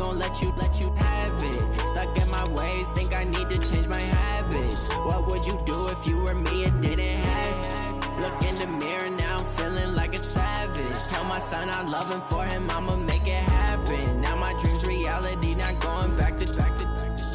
gon' let you have it. Stuck in my ways, think I need to change my habits. What would you do if you were me and didn't have? Look in the mirror now, I'm feeling like a savage. Tell my son I love him, for him I'ma make it happen. Now my dream's reality, not going back to.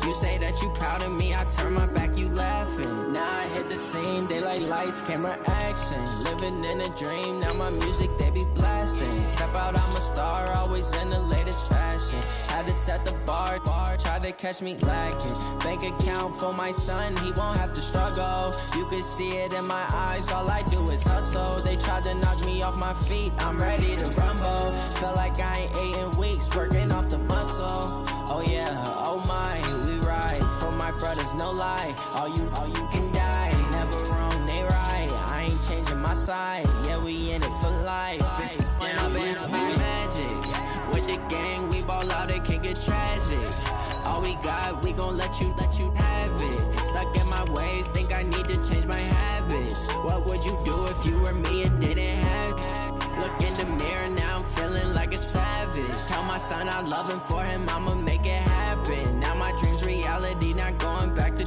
You say that you proud of me, I turn my back, you laughing. Now I hit the scene, daylight lights, camera action. Living in a dream, now my music they be blasting. Step out, I'm a star, always in the latest fashion. Had to set the bar, try to catch me lacking. Bank account for my son, he won't have to struggle. You can see it in my eyes, all I do is hustle. They tried to knock me off my feet, I'm ready to rumble. Feel like I ain't ate in weeks, working off the muscle. Oh yeah, oh my, we ride for my brothers, no lie. All you can die, never wrong, they right. I ain't changing my side, yeah, we in it for life. And I've been magic. With the gang, we ball out, it can get tragic. All we got, we gon' let you have it. Stuck in my ways, think I need to change my habits. What would you do if you were me and didn't have? Look in the mirror now, I'm feeling like a savage. Tell my son I love him, for him I'ma make it happen. Now my dream's reality, not going back to.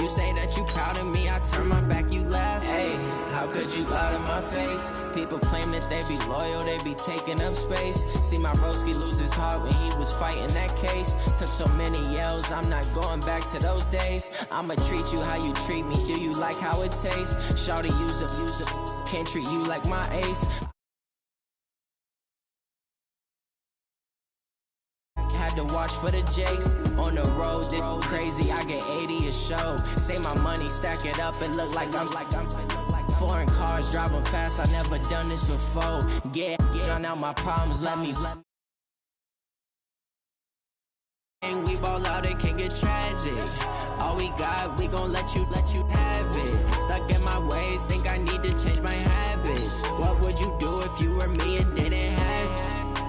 You say that you proud of me, I turn my back, you laugh. Hey, how could you lie to my face? People claim that they be loyal, they be taking up space. See my broski lose his heart when he was fighting that case. Took so many yells, I'm not going back to those days. I'ma treat you how you treat me, do you like how it tastes? Shawty, use it, can't treat you like my ace. Had to watch for the jakes. On the road, this crazy, I get 80 a show. Say my money, stack it up, it look like I'm foreign cars, driving fast, I never done this before. Get drown out my problems, let me. And we ball out, it can get tragic. All we got, we gon' let you have it. Stuck in my ways, think I need to change my habits. What would you do if you were me and didn't have?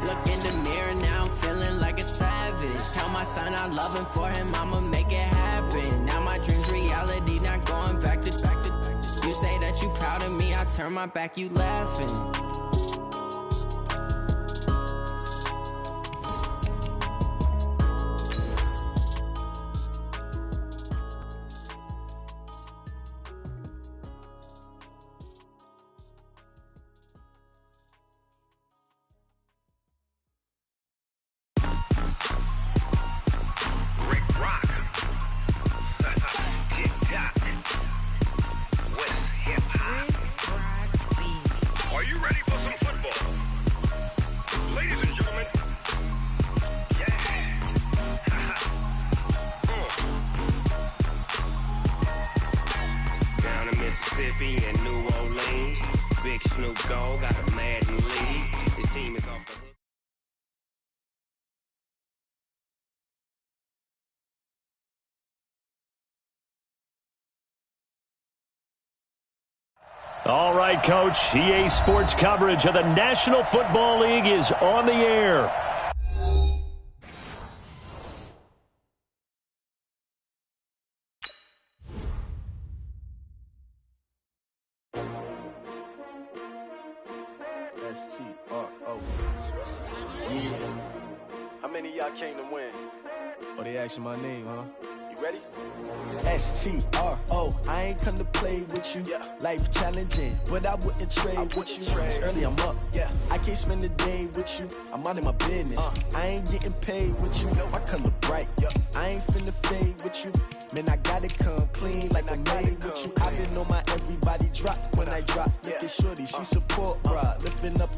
Look in the mirror now, I'm feeling like a savage. Tell my son I love him, for him I'ma make it happen. Now my dream's reality, not going back to. You say that you proud of me, I turn my back, you laughing. All right, Coach. EA Sports coverage of the National Football League is on the air. S-T-R-O. How many of y'all came to win? Oh, they asking my name, huh? You ready? S-T-R-O. I ain't come to play with you. Yeah. Life challenging, but I wouldn't trade with you. It's early, I'm up. Yeah. I can't spend the day with you. I'm out of my business. I ain't getting paid with you. My color bright. I ain't finna fade with you. Man, I gotta come clean like I'm made with you. I've been on my everybody drop when I drop. Look at shorty, she support rod. Lifting up,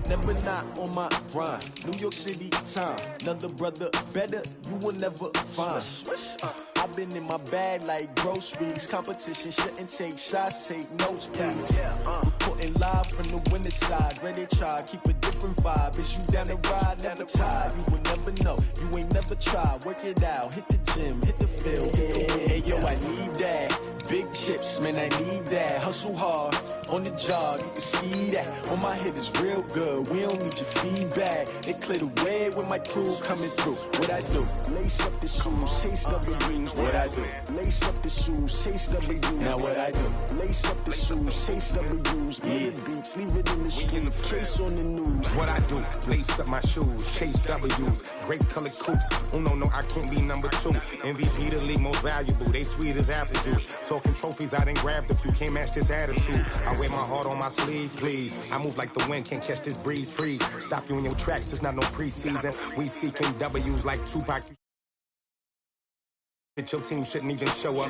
never not on my grind. New York City time. Another brother better, you will never find. I've been in my bag like groceries. Competition shouldn't take shots, take notes, please. Reporting live from the winter side. Ready to try, keep a different vibe. Is you down the ride, never tired. You will never know, you ain't never tried. Work it out, hit the gym, hit the field. Hey yo, I need that. Big chips, man, I need that. Hustle hard, on the job, you can see that. On my head is real good, we don't need your feedback. They clear the way with my crew coming through. What I do? Lace up the shoes, chase W's. What I do? Lace up the shoes, chase W's. Now what I do? Lace up the shoes, chase W's. news. Yeah, beats, leave it in the street. Case on the news. What I do, lace up my shoes, chase W's, grape colored coops. Oh no, I can't be number 2. MVP the league most valuable. They sweet as apple juice. Talking trophies, I didn't grab the few. Can't match this attitude. I wear my heart on my sleeve, please. I move like the wind, can't catch this breeze. Freeze. Stop you in your tracks. There's not no preseason. We seeking W's like Tupac. Your team shouldn't even show up.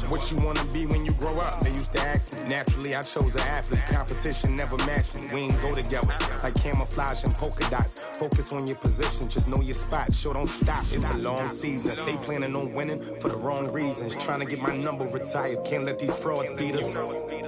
What you wanna be when you grow up? They used to ask me. Naturally, I chose an athlete. Competition never matched me. We ain't go together like camouflage and polka dots. Focus on your position, just know your spot. Show don't stop. It's a long season. They planning on winning for the wrong reasons. Trying to get my number retired. Can't let these frauds beat us.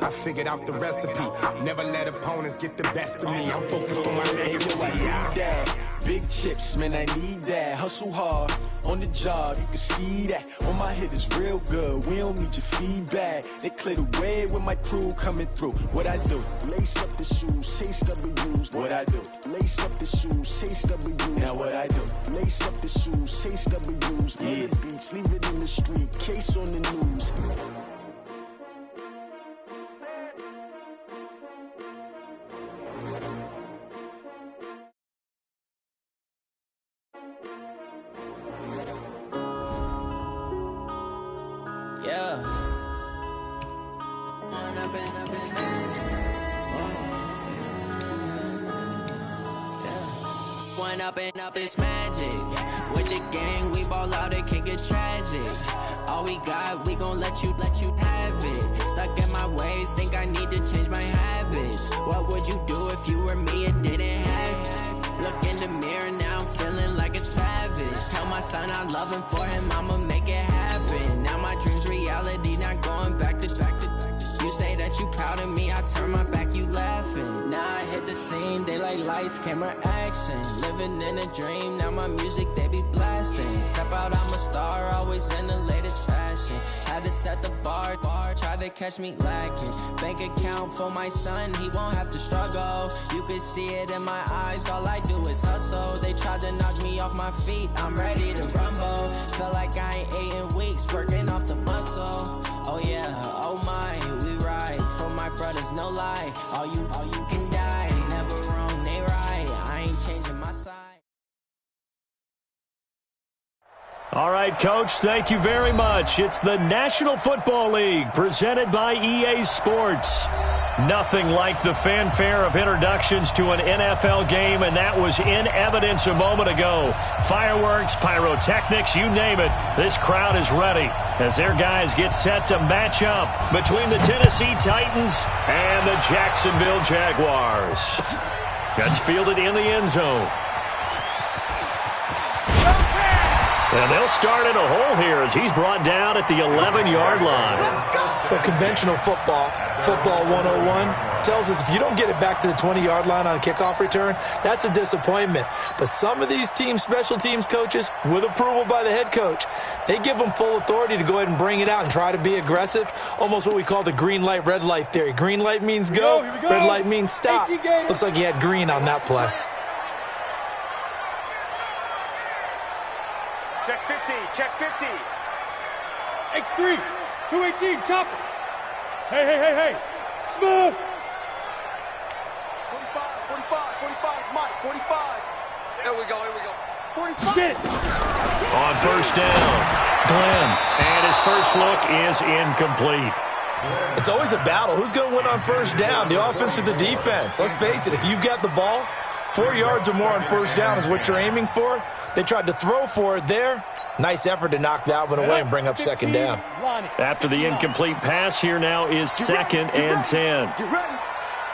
I figured out the recipe. Never let opponents get the best of me. I'm focused on my legacy. Big chips, man, I need that. Hustle hard on the job, you can see that. On my hit is real good, we don't need your feedback. They clear the way with my crew coming through. What I do? Lace up the shoes, chase W's. What I do? Lace up the shoes, chase W's. Now what I do? Lace up the shoes, chase W's. Yeah, beats, leave it in the street, case on the news. Up this magic. With the gang, we ball out, it can get tragic. All we got, we gon' let you have it. Stuck in my ways, think I need to change my habits. What would you do if you were me and didn't have it? Look in the mirror, now I'm feeling like a savage. Tell my son I love him, for him I'ma make it happen. Now my dream's reality, not going back to. You say that you proud of me, I turn my back, you laughing. Now I hit the scene, they like lights, camera, action. Living in a dream, now my music, they be blasting. Step out, I'm a star, always in the latest fashion. Had to set the bar, try to catch me lacking. Bank account for my son, he won't have to struggle. You can see it in my eyes, all I do is hustle. They tried to knock me off my feet, I'm ready to rumble. Feel like I ain't ate in weeks, working off the muscle. Oh yeah, oh my, we ride for my brothers, no lie. All you can die, never wrong, they right. I ain't changing my side. All right, Coach, thank you very much. It's the National Football League presented by EA Sports. Nothing like the fanfare of introductions to an NFL game, and that was in evidence a moment ago. Fireworks, pyrotechnics, you name it. This crowd is ready as their guys get set to match up between the Tennessee Titans and the Jacksonville Jaguars. That's fielded in the end zone. And they'll start in a hole here as he's brought down at the 11-yard line. But conventional football 101, tells us if you don't get it back to the 20-yard line on a kickoff return, that's a disappointment. But some of these special teams coaches, with approval by the head coach, they give them full authority to go ahead and bring it out and try to be aggressive, almost what we call the green light, red light theory. Green light means go, red light means stop. Looks like he had green on that play. Check 50, check 50. X3, 218, chop. Hey. Smooth. 45, Mike, 45. Here we go. 45. Get it. On first down, Glenn. And his first look is incomplete. It's always a battle. Who's going to win on first down, the offense or the defense? Let's face it, if you've got the ball, 4 yards or more on first down is what you're aiming for. They tried to throw for it there. Nice effort to knock that one away and bring up second down. After the incomplete pass, here now is second and 10. You ready?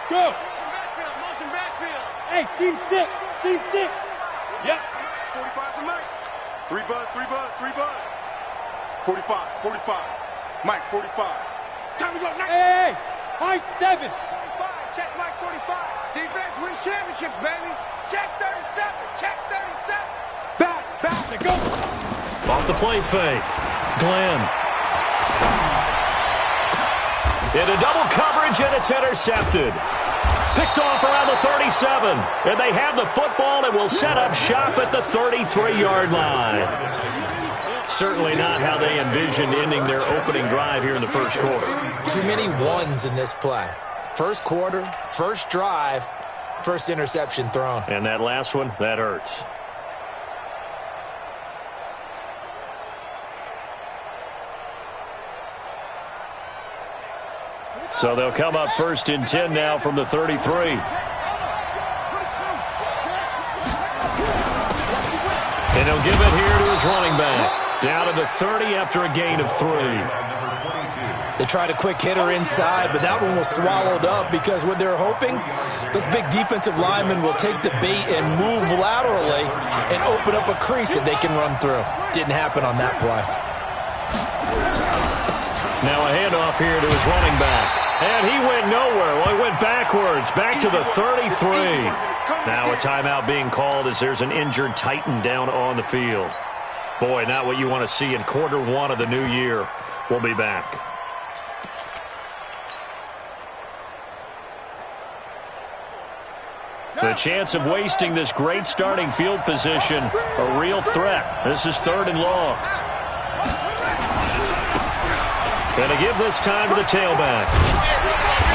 Go. Motion backfield. Hey, seam six. Yep. 45 for Mike. 3 buzz. 45. Mike, 45. Time to go. Hey. High 7. 45. Check Mike, 45. Defense wins championships, baby. Check 37. Back. Let's go. Off the play fake. Glenn. Into double coverage, and it's intercepted. Picked off around the 37. And they have the football and will set up shop at the 33-yard line. Certainly not how they envisioned ending their opening drive here in the first quarter. Too many ones in this play. First quarter, first drive, first interception thrown. And that last one, that hurts. So they'll come up first and 10 now from the 33. And he'll give it here to his running back. Down to the 30 after a gain of 3. They tried a quick hitter inside, but that one was swallowed up because what they're hoping, those big defensive linemen will take the bait and move laterally and open up a crease that they can run through. Didn't happen on that play. Now a handoff here to his running back. And he went nowhere. Well, he went backwards, back to the 33. Now a timeout being called as there's an injured Titan down on the field. Boy, not what you want to see in quarter one of the new year. We'll be back. The chance of wasting this great starting field position, a real threat. This is 3rd and long. Going to give this time to the tailback.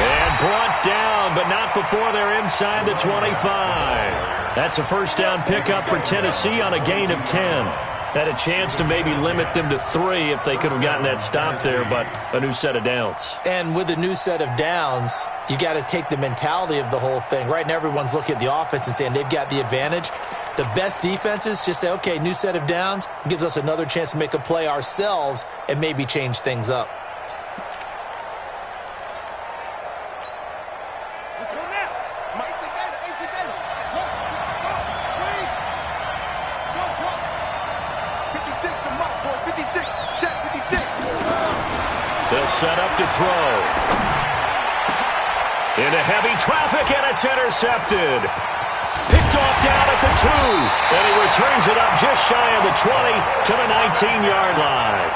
And brought down, but not before they're inside the 25. That's a first down pickup for Tennessee on a gain of 10. Had a chance to maybe limit them to 3 if they could have gotten that stop there, but a new set of downs. And with a new set of downs, you got to take the mentality of the whole thing. Right now, everyone's looking at the offense and saying they've got the advantage. The best defenses just say, okay, new set of downs. It gives us another chance to make a play ourselves and maybe change things up. Set up to throw. Into heavy traffic, and it's intercepted. Picked off down at the 2. And he returns it up just shy of the 20 to the 19-yard line.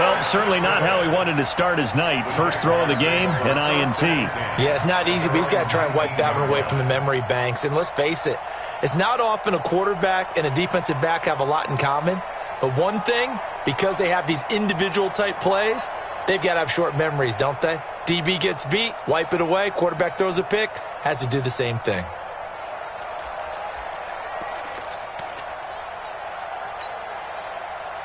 Well, certainly not how he wanted to start his night. First throw of the game, an INT. Yeah, it's not easy, but he's got to try and wipe that one away from the memory banks. And let's face it, it's not often a quarterback and a defensive back have a lot in common. But one thing, because they have these individual type plays, they've got to have short memories, don't they? DB gets beat, wipe it away, quarterback throws a pick, has to do the same thing.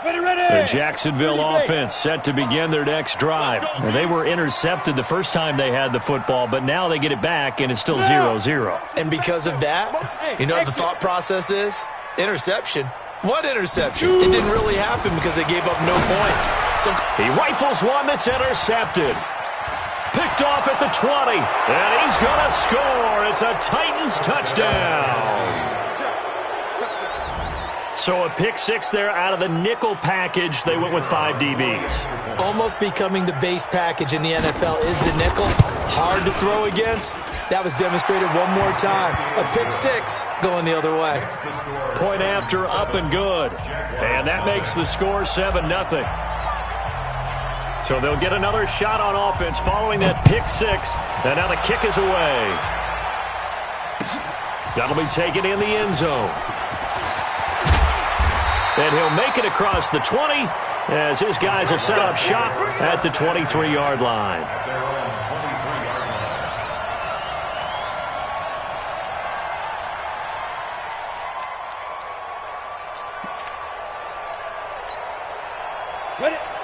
The Jacksonville offense set to begin their next drive. Well, they were intercepted the first time they had the football, but now they get it back, and it's still 0-0. And because of that, you know what the thought process is? Interception. What interception? It didn't really happen because they gave up no points. So he rifles one that's intercepted. Picked off at the 20. And he's going to score. It's a Titans touchdown. So a pick 6 there out of the nickel package. They went with 5 DBs. Almost becoming the base package in the NFL is the nickel. Hard to throw against. That was demonstrated one more time. A pick 6 going the other way. Point after, up and good. And that makes the score 7-0. So they'll get another shot on offense following that pick 6. And now the kick is away. That'll be taken in the end zone. And he'll make it across the 20 as his guys will set up shop at the 23-yard line.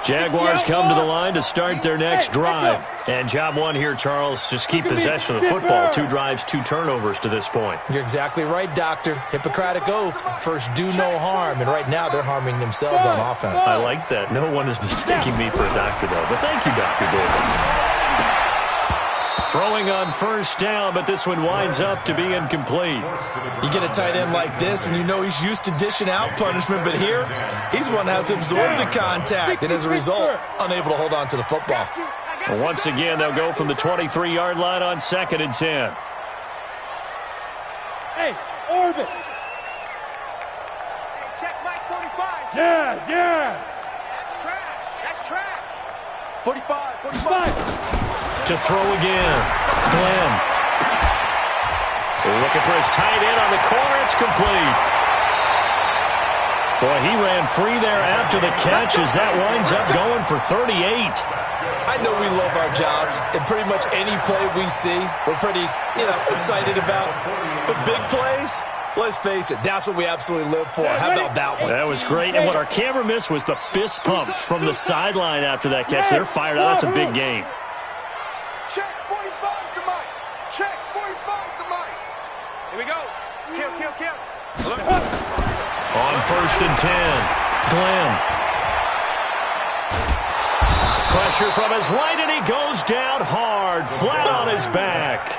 Jaguars come to the line to start their next drive. And job one here, Charles, just keep possession of the football. 2 drives, 2 turnovers to this point. You're exactly right, Doctor. Hippocratic oath. First, do no harm. And right now, they're harming themselves on offense. I like that. No one is mistaking me for a doctor, though. But thank you, Dr. Davis. Throwing on first down, but this one winds up to be incomplete. You get a tight end like this, and you know he's used to dishing out punishment, but here, he's one that has to absorb the contact, and as a result, unable to hold on to the football. Well, once again, they'll go from the 23-yard line on 2nd and 10. Hey, orbit. Hey, check Mike 45. Yes. That's trash. That's trash. 45. To throw again. Glenn. Looking for his tight end on the corner. It's complete. Boy, he ran free there after the catch as that winds up going for 38. I know we love our jobs, and pretty much any play we see, we're pretty, excited about. But big plays, let's face it, that's what we absolutely live for. How about that one? That was great, and what our camera missed was the fist pump from the sideline after that catch. They're fired out. That's a big game. Check 45 to Mike. Check 45 to Mike. Here we go. Kill. On 1st and 10, Glenn. Pressure from his right, and he goes down hard, flat on his back.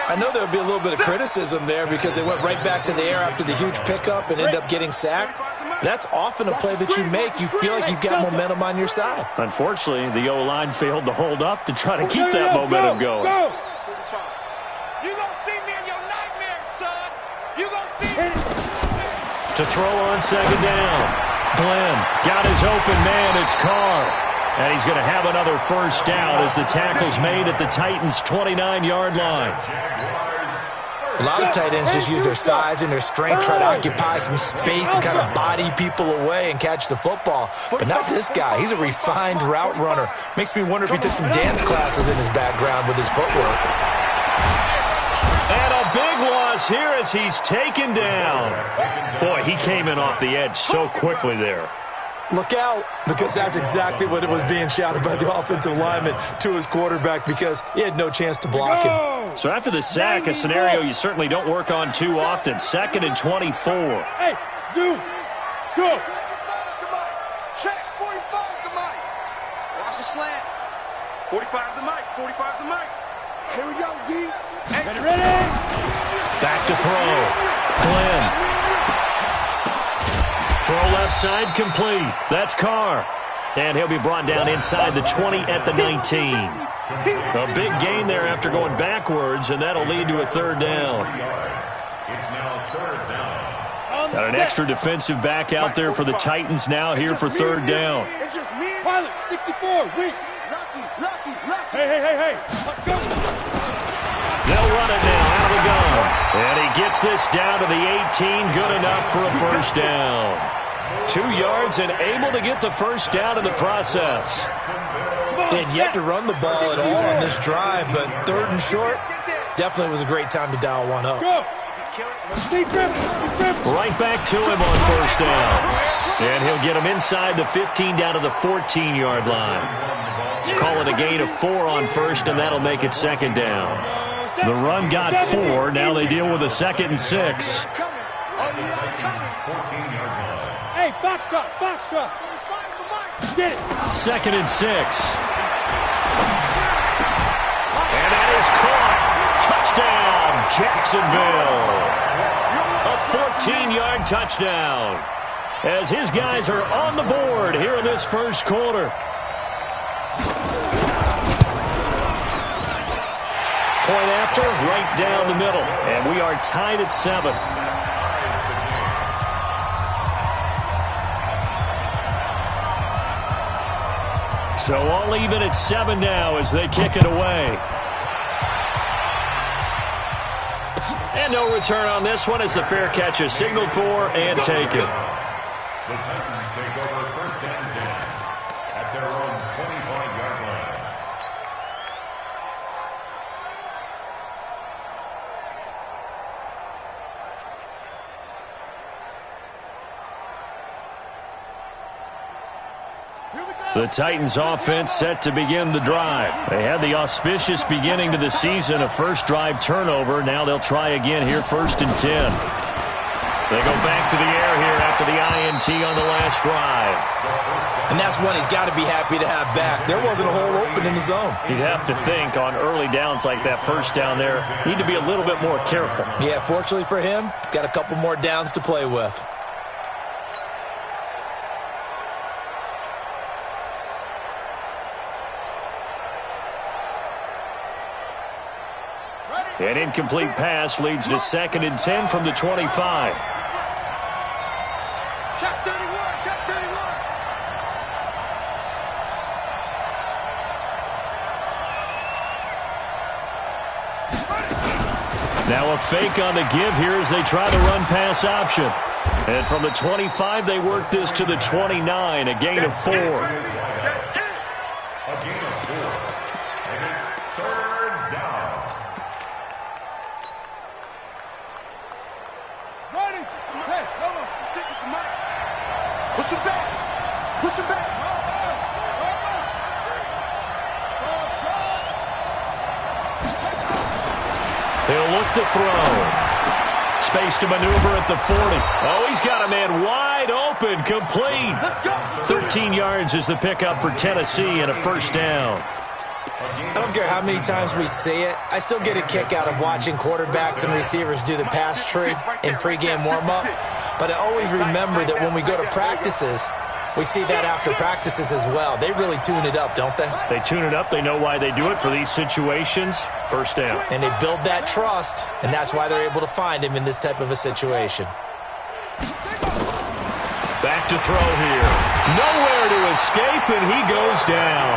I know there would be a little bit of criticism there because they went right back to the air after the huge pickup and end up getting sacked. That's often a play that you make. You feel like you've got momentum on your side. Unfortunately, the O-line failed to hold up to try to keep that momentum going. You gonna see me in your nightmares, son. You gonna see me. To throw on 2nd down. Glenn got his open man. It's Carr. And he's going to have another first down as the tackle's made at the Titans' 29-yard line. A lot of tight ends just use their size and their strength, try to occupy some space and kind of body people away and catch the football. But not this guy. He's a refined route runner. Makes me wonder if he took some dance classes in his background with his footwork. And a big loss here as he's taken down. Boy, he came in off the edge so quickly there. Look out, because that's exactly what it was being shouted by the offensive lineman to his quarterback because he had no chance to block him. So after the sack, a scenario you certainly don't work on too often. 2nd and 24. Hey, zoom. Go. Check 45 to Mike. Watch the slant. 45 to Mike. 45 to Mike. Here we go, D. Ready? Back to throw. Glenn. Throw left side complete. That's Carr. And he'll be brought down inside the 20 at the 19. A big gain there after going backwards, and that'll lead to a 3rd down. Got an extra defensive back out there for the Titans now here for 3rd down. It's just me. Pilot, 64, weak. Lucky. Hey. Let's go. They'll run it now out of the gun. And he gets this down to the 18. Good enough for a first down. 2 yards and able to get the first down in the process. They had yet to run the ball at all on this drive, but 3rd and short definitely was a great time to dial one up. Go. Right back to him on 1st down. And he'll get him inside the 15 down to the 14-yard line. Call it a gain of 4 on 1st, and that'll make it 2nd down. The run got 4. Now they deal with a 2nd and 6. Hey, Foxtrot. Get it. 2nd and 6. And that is caught. Touchdown, Jacksonville. A 14-yard touchdown. As his guys are on the board here in this first quarter. Point after, right down the middle. And we are tied at 7. So all even at 7 now as they kick it away. And no return on this one as the fair catch is signaled for and taken. The Titans take over 1st and 10 at their own 25-yard line. The Titans offense set to begin the drive. They had the auspicious beginning to the season, a first drive turnover. Now they'll try again here, 1st and 10. They go back to the air here after the INT on the last drive. And that's one he's got to be happy to have back. There wasn't a hole open in the zone. You'd have to think on early downs like that first down there, need to be a little bit more careful. Yeah, fortunately for him, got a couple more downs to play with. An incomplete pass leads to 2nd and 10 from the 25. Check 31. Check 31. Now a fake on the give here as they try the run pass option. And from the 25, they work this to the 29, a gain of 4. Hey, hold on. Stick with the mic. Push him back. Push him back. He'll look to throw. Space to maneuver at the 40. Oh, he's got a man wide open, complete. 13 yards is the pickup for Tennessee and a first down. I don't care how many times we see it. I still get a kick out of watching quarterbacks and receivers do the pass tree in pregame warm-up. But I always remember that when we go to practices, we see that after practices as well. They really tune it up, don't they? They tune it up. They know why they do it for these situations. First down. And they build that trust, and that's why they're able to find him in this type of a situation. Back to throw here. Nowhere to escape, and he goes down.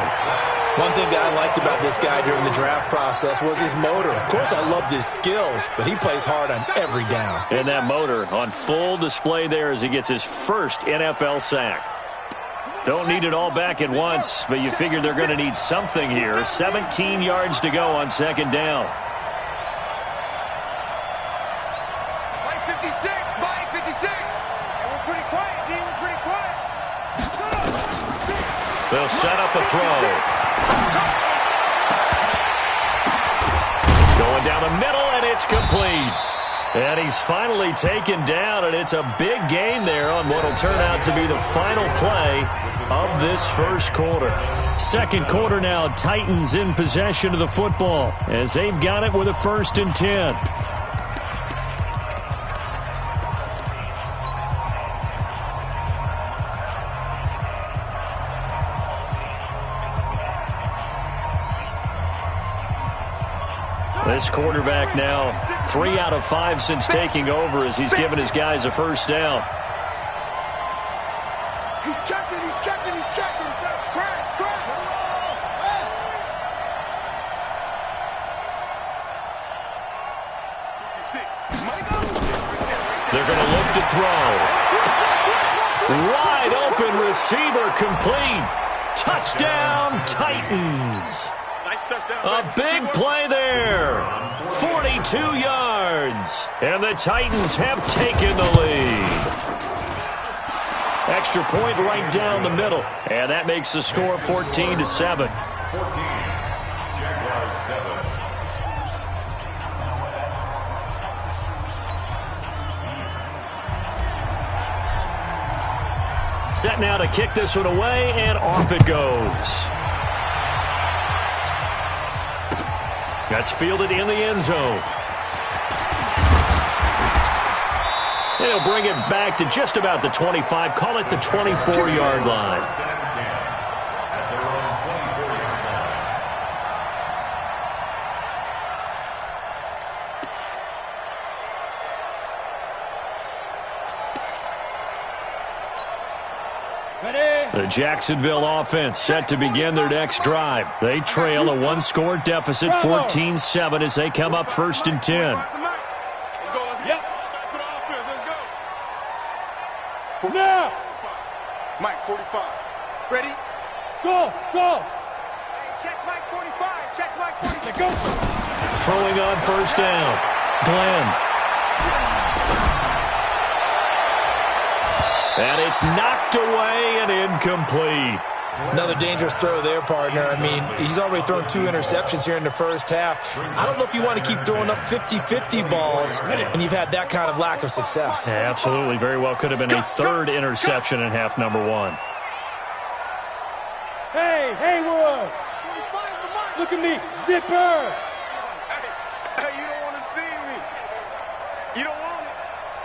One thing that I liked about this guy during the draft process was his motor. Of course, I loved his skills, but he plays hard on every down. And that motor on full display there as he gets his first NFL sack. Don't need it all back at once, but you figure they're going to need something here. 17 yards to go on second down. Mike 56, Mike 56. And we're pretty quiet, team. We're pretty quiet. They'll set up a throw. Going down the middle, and it's complete. And he's finally taken down, and it's a big gain there on what will turn out to be the final play of this first quarter. Second quarter now, Titans in possession of the football as they've got it with a 1st and 10. This quarterback now 3 out of 5 since taking over as he's given his guys a first down. He's checking, he's checking, he's checking. Crash, crash. They're going to look to throw. Wide open receiver complete. Touchdown, Titans. A big play there. 42 yards. And the Titans have taken the lead. Extra point right down the middle. And that makes the score 14-7. 14. Jaguars 7. Set now to kick this one away, and off it goes. That's fielded in the end zone. And he'll bring it back to just about the 25. Call it the 24-yard line. At their own 24-yard line. The Jacksonville offense set to begin their next drive. They trail a one-score deficit, 14-7, as they come up 1st and 10. Let's go, let's go. Yep. Back to the offense, let's go. Now. Mike 45. Ready? Go, go. Hey, check Mike 45. Check Mike 45. Let go. Throwing on first down. Glenn. And it's knocked away and incomplete. Another dangerous throw there, partner. I mean, he's already thrown 2 interceptions here in the first half. I don't know if you want to keep throwing up 50-50 balls when you've had that kind of lack of success. Yeah, absolutely. Very well could have been a 3rd interception in half number 1. Hey, Haywood. Look at me. Zipper. Hey, you don't want to see me. You don't want it.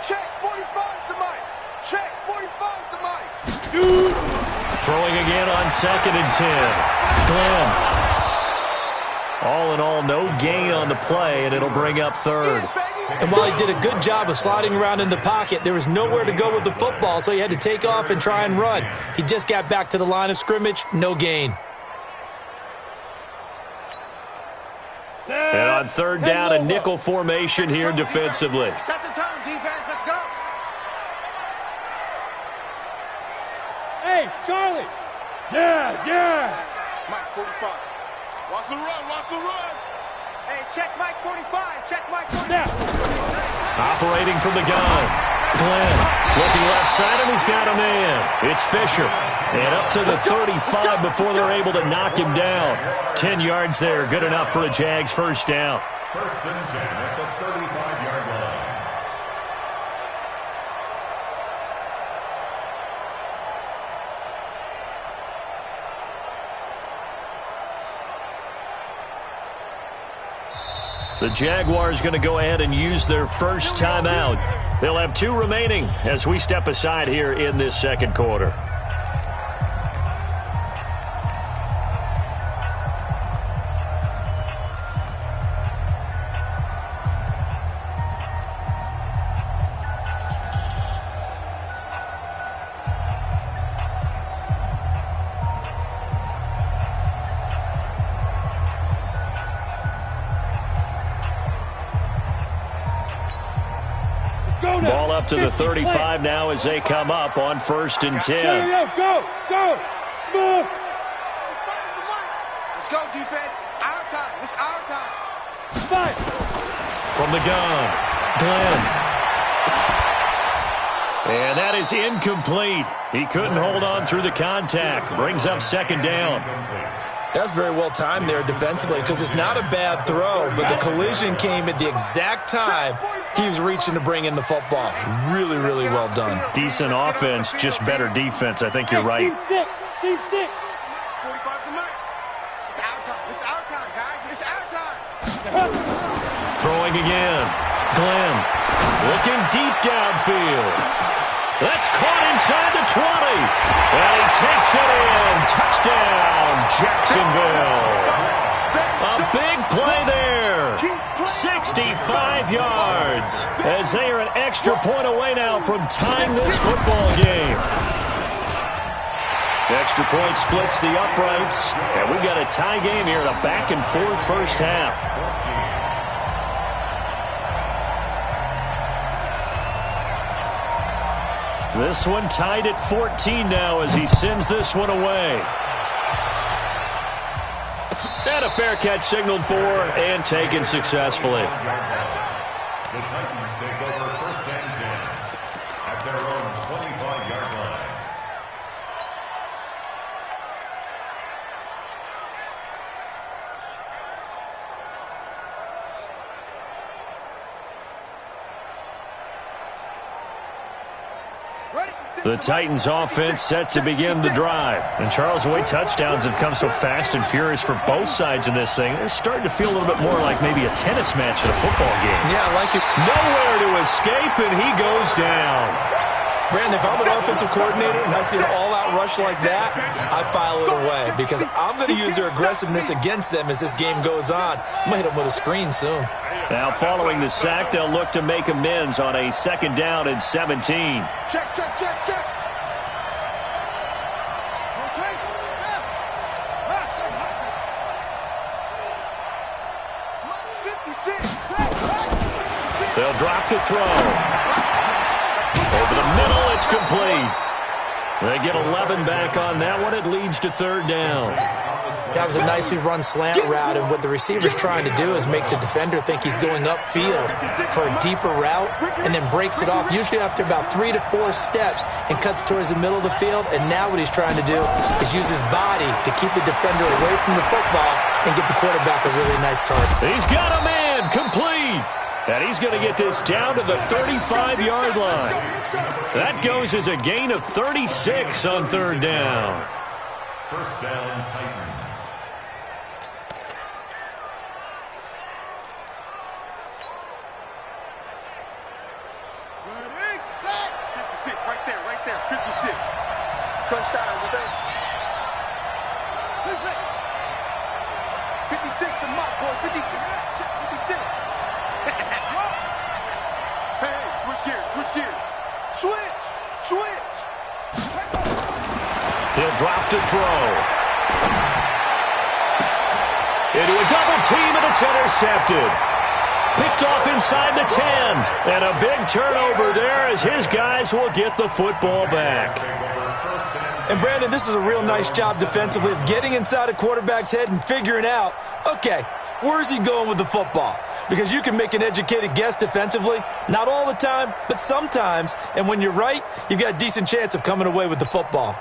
Check 45 to Mike. Check 45 to Mike. Shoot. Throwing again on 2nd and 10. Glenn. All in all, no gain on the play, and it'll bring up 3rd. And while he did a good job of sliding around in the pocket, there was nowhere to go with the football, so he had to take off and try and run. He just got back to the line of scrimmage, no gain. And on 3rd down, a nickel formation here defensively. Set the tone, defense. Let's go. Hey, Charlie. Yes, yes. Mike 45. Watch the run, watch the run. Hey, check Mike 45. Check Mike 45. Now. Operating from the gun. Glenn looking left side, and he's got a man. It's Fisher. And up to the 35 before they're able to knock him down. 10 yards there, good enough for a Jags first down. First and 10 at the 35-yard line. The Jaguars going to go ahead and use their first timeout. They'll have 2 remaining as we step aside here in this second quarter. Ball up to the 35 now as they come up on 1st and 10. Go, smooth. Let's go, defense. Our time. It's our time. Fight. From the gun, Glenn. And that is incomplete. He couldn't hold on through the contact. Brings up 2nd down. That's very well timed there defensively because it's not a bad throw, but the collision came at the exact time he was reaching to bring in the football. Really, really well done. Decent offense, just better defense. I think you're right. Team 6. 45 to Mike. It's our time. It's our time, guys. It's our time. Throwing again. Glenn looking deep downfield. That's caught inside the 20. And he takes it in. Touchdown, Jacksonville. A big play there. 65 yards as they are an extra point away now from tying this football game. Extra point splits the uprights. And we've got a tie game here in a back-and-forth first half. This one tied at 14 now as he sends this one away. And a fair catch signaled for and taken successfully. The Titans take over 1st and 10 at their own 25-yard line. The Titans offense set to begin the drive. And Charles, the way touchdowns have come so fast and furious for both sides in this thing, it's starting to feel a little bit more like maybe a tennis match at a football game. Yeah, I like it. Nowhere to escape, and he goes down. Brandon, if I'm an offensive coordinator and I see an all-out rush like that, I file it away because I'm going to use their aggressiveness against them as this game goes on. I'm going to hit them with a screen soon. Now following the sack, they'll look to make amends on a 2nd down and 17. Check. Okay. They'll drop to throw. Over the middle, it's complete. They get 11 back on that one. It leads to 3rd down. That was a nicely run slant route, and what the receiver's trying to do is make the defender think he's going upfield for a deeper route and then breaks it off, usually after about 3 to 4 steps, and cuts towards the middle of the field. And now what he's trying to do is use his body to keep the defender away from the football and get the quarterback a really nice target. He's got a man, complete. And he's going to get this down to the 35-yard line. That goes as a gain of 36 on 3rd down. First down, Titans. Right there. 56. Crunch time, defense. 56, the mock boy. 56. Hey, switch gears. Switch. He'll drop to throw. Into a double team, and it's intercepted. Picked off inside the 10. And a big turnover there as his guys will get the football back. And Brandon, this is a real nice job defensively of getting inside a quarterback's head and figuring out, okay, Where's he going with the football? Because you can make an educated guess defensively. Not all the time, but sometimes. And when you're right, you've got a decent chance of coming away with the football.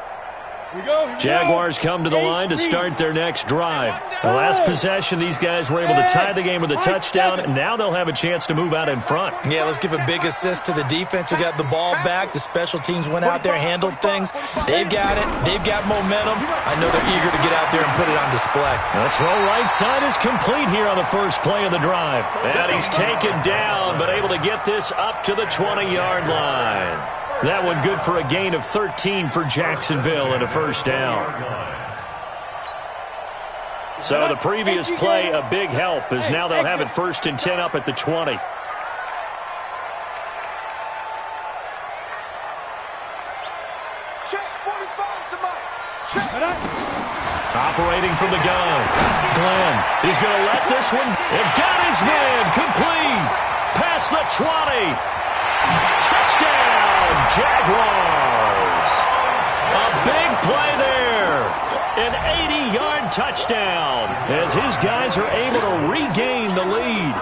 Jaguars come to the line to start their next drive. The last possession, these guys were able to tie the game with a touchdown. Now they'll have a chance to move out in front. Yeah, let's give a big assist to the defense who got the ball back. The special teams went out there, handled things. They've got it. They've got momentum. I know they're eager to get out there and put it on display. The throw right side is complete here on the first play of the drive. And he's taken down, but able to get this up to the 20-yard line. That one good for a gain of 13 for Jacksonville and a first down. So the previous play, a big help, as now they'll have it 1st and 10 up at the 20. Operating from the gun. Glenn, he's going to let this one. And got his man complete. Past the 20. Touchdown, Jaguars. A big play there. An 80-yard touchdown as his guys are able to regain the lead.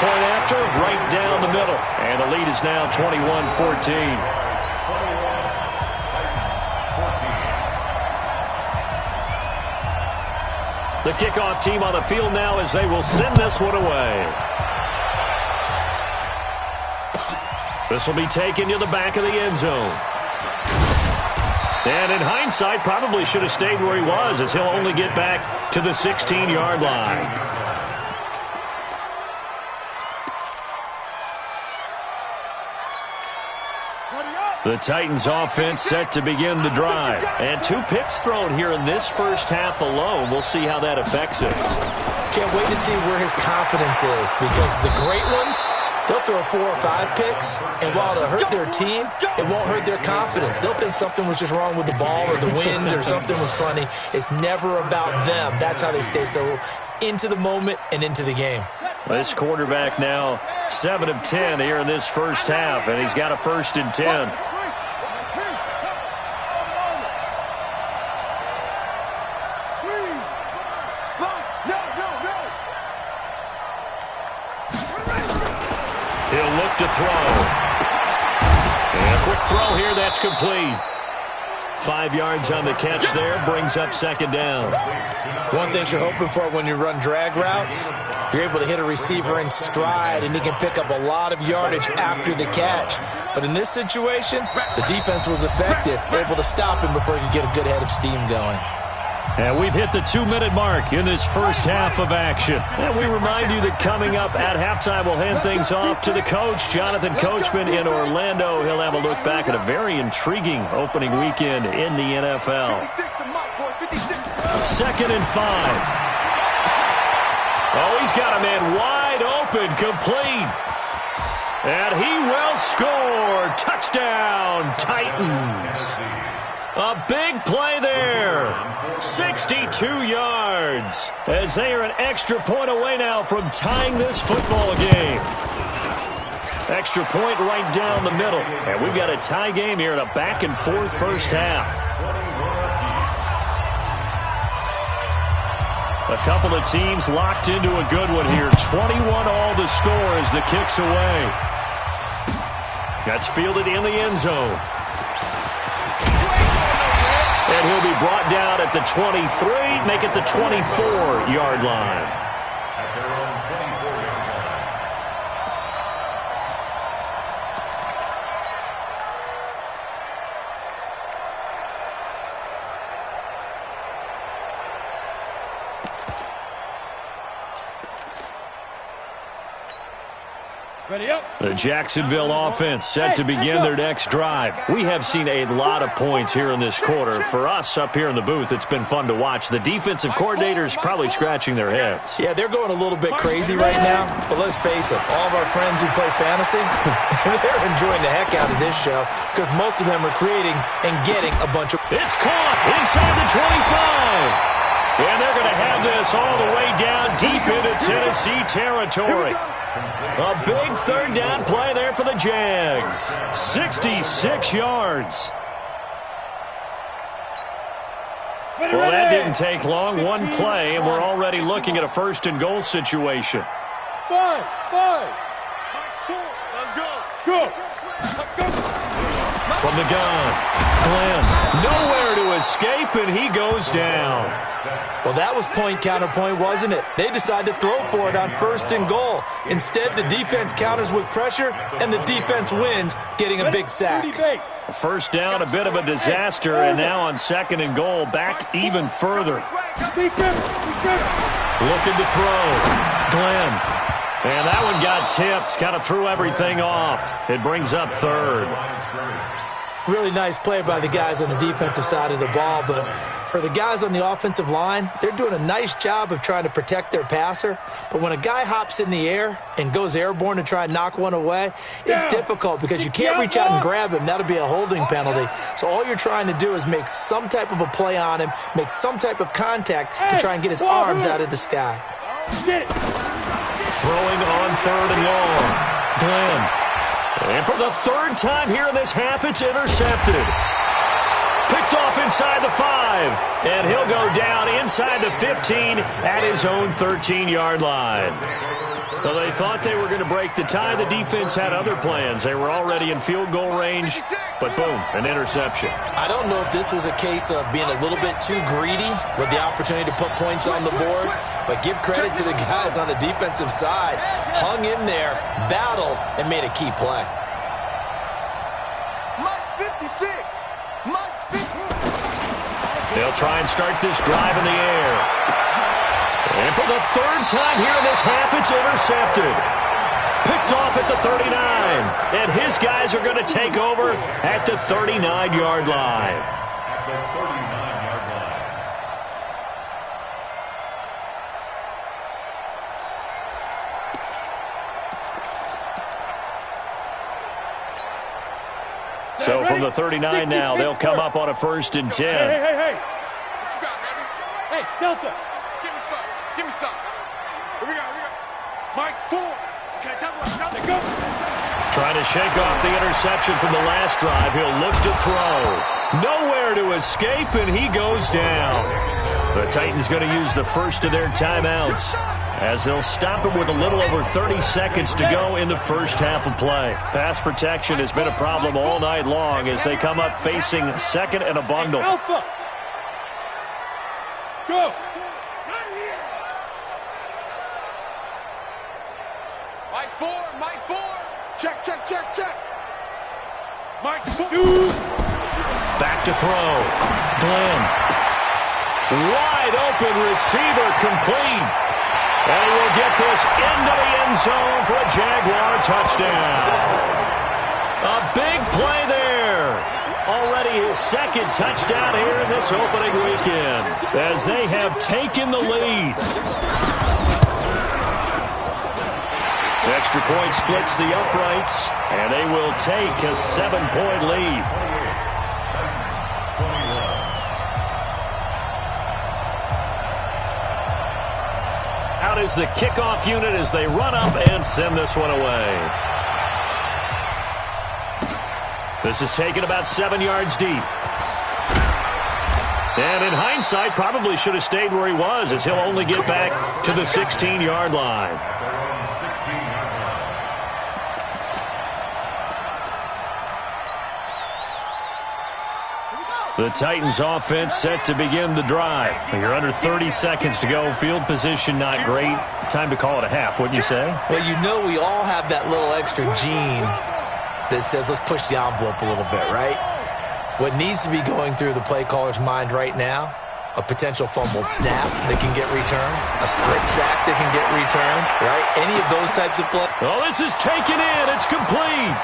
Point after, right down the middle. And the lead is now 21-14. The kickoff team on the field now as they will send this one away. This will be taken to the back of the end zone. And in hindsight, probably should have stayed where he was, as he'll only get back to the 16-yard line. The Titans offense set to begin the drive. And 2 picks thrown here in this first half alone. We'll see how that affects it. Can't wait to see where his confidence is, because the great ones, they'll throw 4 or 5 picks, and while it'll hurt their team, it won't hurt their confidence. They'll think something was just wrong with the ball or the wind or something was funny. It's never about them. That's how they stay so into the moment and into the game. This quarterback now 7 of 10 here in this first half, and he's got a 1st and 10. He'll look to throw. And a quick throw here, that's complete. 5 yards on the catch there, brings up 2nd down. One thing you're hoping for when you run drag routes, you're able to hit a receiver in stride, and he can pick up a lot of yardage after the catch. But in this situation, the defense was effective, able to stop him before he could get a good head of steam going. And we've hit the 2-minute mark in this first half of action. And we remind you that coming up at halftime, we'll hand things off to the coach, Jonathan Coachman in Orlando. He'll have a look back at a very intriguing opening weekend in the NFL. 2nd and 5. Oh, he's got a man wide open, complete. And he will score. Touchdown, Titans. A big play there. 62 yards. As they are an extra point away now from tying this football game. Extra point right down the middle. And we've got a tie game here in a back-and-forth first half. A couple of teams locked into a good one here. 21 all the score as the kick's away. That's fielded in the end zone. And he'll be brought down at the 23, make it the 24-yard line. At their own 24-yard line. Ready up. The Jacksonville offense set to begin their next drive. We have seen a lot of points here in this quarter. For us up here in the booth, it's been fun to watch. The defensive coordinators probably scratching their heads. Yeah, they're going a little bit crazy right now, but let's face it, all of our friends who play fantasy, they're enjoying the heck out of this show because most of them are creating and getting a bunch of... It's caught inside the 25. And they're going to have this all the way down deep into Tennessee territory. A big 3rd down play there for the Jags. 66 yards. Well, that didn't take long. One play, and we're already looking at a first-and-goal situation. 5. Let's go. From the gun, Glenn, nowhere to escape, and he goes down. Well, that was point counterpoint, wasn't it? They decided to throw for it on first and goal. Instead, the defense counters with pressure, and the defense wins, getting a big sack. First down, a bit of a disaster, and now on second and goal, back even further. Looking to throw, Glenn. And that one got tipped, kind of threw everything off. It brings up third. Really nice play by the guys on the defensive side of the ball, but for the guys on the offensive line, they're doing a nice job of trying to protect their passer. But when a guy hops in the air and goes airborne to try and knock one away, it's difficult because you can't reach out and grab him. That'll be a holding penalty. So all you're trying to do is make some type of a play on him, make some type of contact to try and get his arms out of the sky. Throwing on third and long, Glenn. And for the third time here in this half, it's intercepted. Picked off inside the 5. And he'll go down inside the 15 at his own 13-yard line. Well, they thought they were going to break the tie. The defense had other plans. They were already in field goal range. But boom, an interception. I don't know if this was a case of being a little bit too greedy with the opportunity to put points on the board. But give credit to the guys on the defensive side. Hung in there, battled, and made a key play. Mike's 56. Mike's 50. They'll try and start this drive in the air. And for the third time here in this half, it's intercepted. Picked off at the 39. And his guys are going to take over at the 39-yard line. At the 39-yard line. So from the 39 now, they'll come up on a first and 10. Hey. What you got, baby? Hey, Delta. Give me some. Give me some. Here we go. Mike, 4. Okay, double. Go. Trying to shake off the interception from the last drive. He'll look to throw. Nowhere to escape, and he goes down. The Titans going to use the first of their timeouts as they'll stop him with a little over 30 seconds to go in the first half of play. Pass protection has been a problem all night long as they come up facing second and a bundle. Alpha. Go. Mike 4. Check. Mike 4. Back to throw. Glenn. Wide open receiver complete. And he will get this into the end zone for a Jaguar touchdown. A big play there. Already his second touchdown here in this opening weekend as they have taken the lead. Extra point splits the uprights, and they will take a 7-point lead. Out is the kickoff unit as they run up and send this one away. This is taken about 7 yards deep. And in hindsight, probably should have stayed where he was as he'll only get back to the 16-yard line. The Titans offense set to begin the drive. You're under 30 seconds to go. Field position not great. Time to call it a half, wouldn't you say? Well, you know we all have that little extra gene that says let's push the envelope a little bit, right? What needs to be going through the play caller's mind right now, a potential fumbled snap that can get returned, a strip sack that can get returned, right? Any of those types of plays. Oh, this is taken in. It's complete.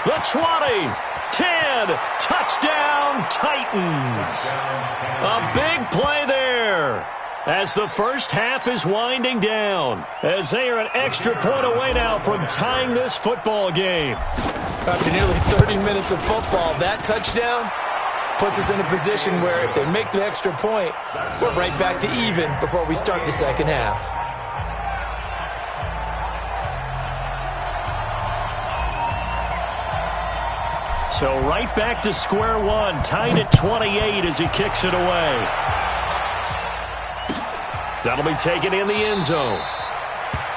The 20. 10, touchdown Titans. A big play there as the first half is winding down as they are an extra point away now from tying this football game. After nearly 30 minutes of football, that touchdown puts us in a position where if they make the extra point, we're right back to even before we start the second half. So right back to square one, tied at 28 as he kicks it away. That'll be taken in the end zone.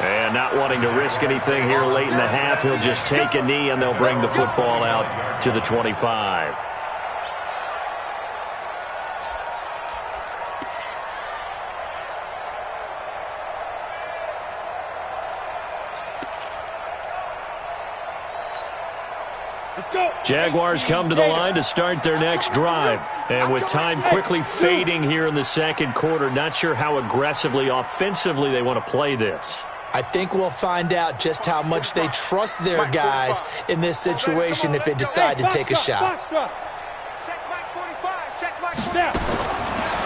And not wanting to risk anything here late in the half, he'll just take a knee, and they'll bring the football out to the 25. Jaguars come to the line to start their next drive. And with time quickly fading here in the second quarter, not sure how aggressively, offensively they want to play this. I think we'll find out just how much they trust their guys in this situation if they decide to take a shot.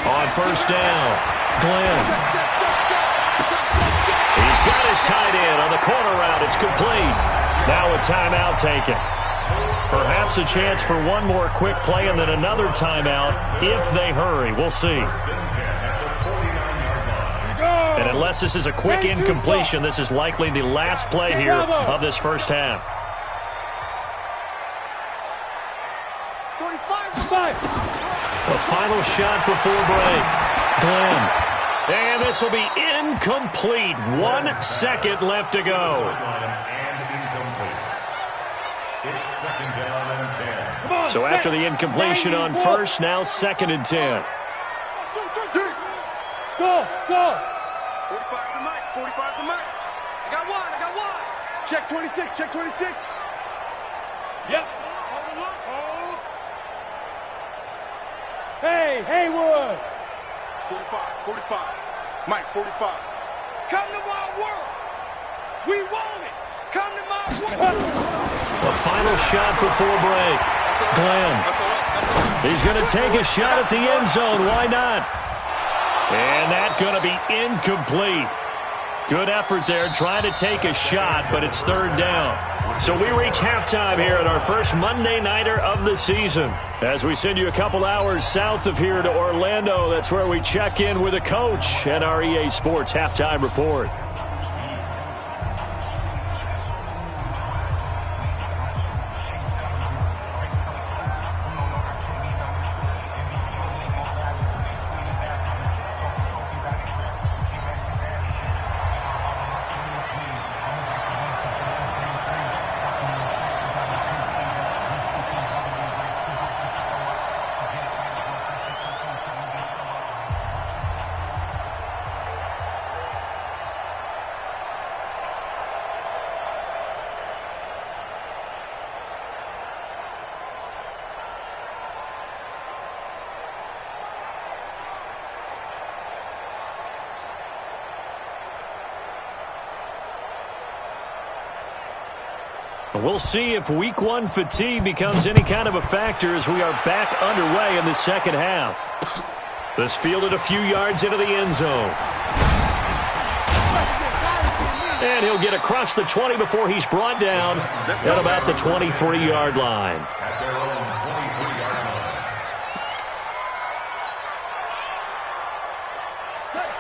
On first down, Glenn. He's got his tight end on the corner route. It's complete. Now a timeout taken. Perhaps a chance for one more quick play and then another timeout if they hurry. We'll see. And unless this is a quick incompletion, this is likely the last play here of this first half. The final shot before break. Glenn. And this will be incomplete. 1 second left to go. So after the incompletion on first, now 2nd and 10. Go! 45 to Mike. 45 to Mike. I got one. Check 26. Check 26. Yep. Hold. Hey, Haywood. 45. Mike, 45. Come to my world. We want it. Come to my world. The final shot before break. Glenn. He's going to take a shot at the end zone. Why not? And that's going to be incomplete. Good effort there trying to take a shot, but it's 3rd down. So we reach halftime here at our first Monday Nighter of the season. As we send you a couple hours south of here to Orlando, that's where we check in with a coach and our EA Sports Halftime Report. We'll see if Week 1 fatigue becomes any kind of a factor as we are back underway in the second half. This fielded a few yards into the end zone. And he'll get across the 20 before he's brought down at about the 23-yard line.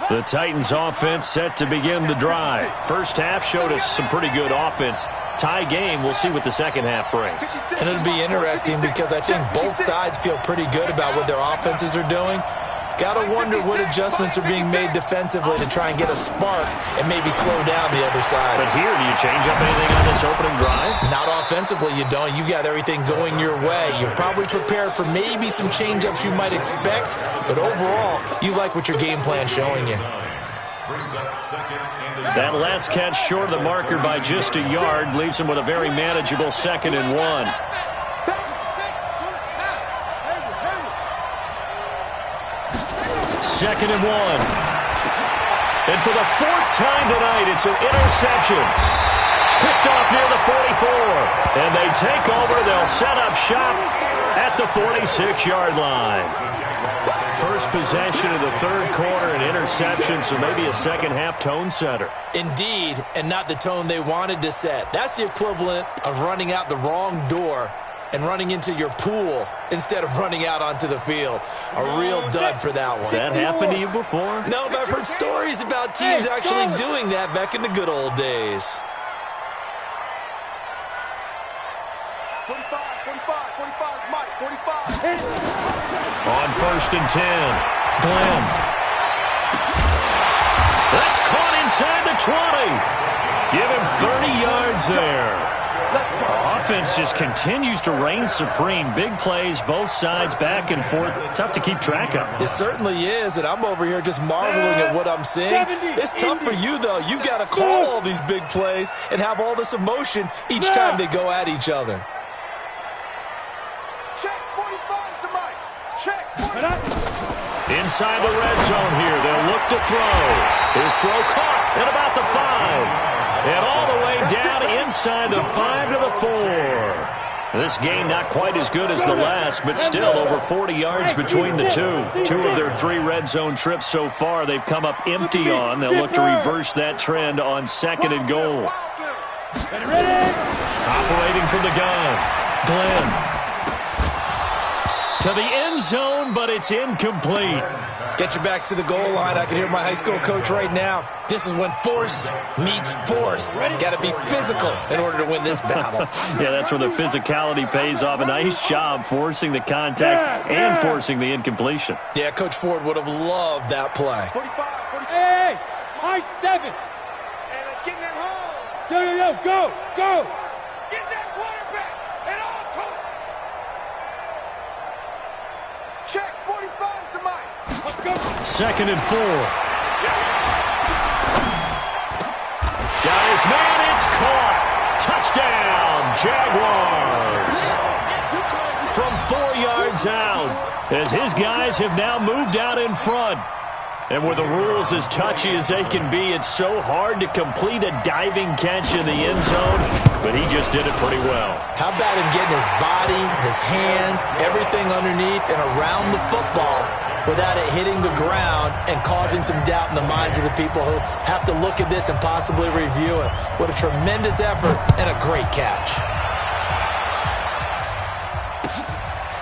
The Titans offense set to begin the drive. First half showed us some pretty good offense. Tie game, we'll see what the second half brings. And it'll be interesting because I think both sides feel pretty good about what their offenses are doing. Got to wonder what adjustments are being made defensively to try and get a spark and maybe slow down the other side. But here, do you change up anything on this opening drive? Not offensively, you don't. You got everything going your way. You've probably prepared for maybe some change-ups you might expect, but overall, you like what your game plan's showing you. That last catch short of the marker by just a yard leaves him with a very manageable 2nd and 1. Second and 1. And for the 4th time tonight, it's an interception. Picked off near the 44. And they take over. They'll set up shop at the 46-yard line. First possession of the 3rd quarter, an interception, so maybe a second-half tone setter. Indeed, and not the tone they wanted to set. That's the equivalent of running out the wrong door and running into your pool instead of running out onto the field. A real dud for that one. Has that happened to you before? No, but I've heard stories about teams actually doing that back in the good old days. 45, Mike, 45. On 1st and 10, Glenn. That's caught inside the 20. Give him 30 yards there. Offense just continues to reign supreme. Big plays, both sides, back and forth. Tough to keep track of. It certainly is, and I'm over here just marveling at what I'm seeing. It's tough for you, though. You've got to call all these big plays and have all this emotion each time they go at each other. Check 45 to Mike. Check 45. Inside the red zone here. They'll look to throw. His throw caught at about the 5. And all the way down inside the 5 to the 4. This game not quite as good as the last, but still over 40 yards between the two. 2 of their 3 red zone trips so far they've come up empty on. They'll look to reverse that trend on 2nd and goal. Operating from the gun, Glenn. To the end zone, but it's incomplete. Get your backs to the goal line. I can hear my high school coach right now. This is when force meets force. Got to be physical in order to win this battle. Yeah, that's where the physicality pays off. A nice job forcing the contact and forcing the incompletion. Yeah, Coach Ford would have loved that play. 45. Hey, my 7. Hey, let's get in that holes. Yo, go, go. Get that quarterback. And all coach. Check 45 to Mike. Let's go. 2nd and 4. Got his man, it's caught. Touchdown, Jaguars. From 4 yards out, as his guys have now moved out in front. And with the rules as touchy as they can be, it's so hard to complete a diving catch in the end zone, but he just did it pretty well. How about him getting his body, his hands, everything underneath and around the football without it hitting the ground and causing some doubt in the minds of the people who have to look at this and possibly review it. What a tremendous effort and a great catch.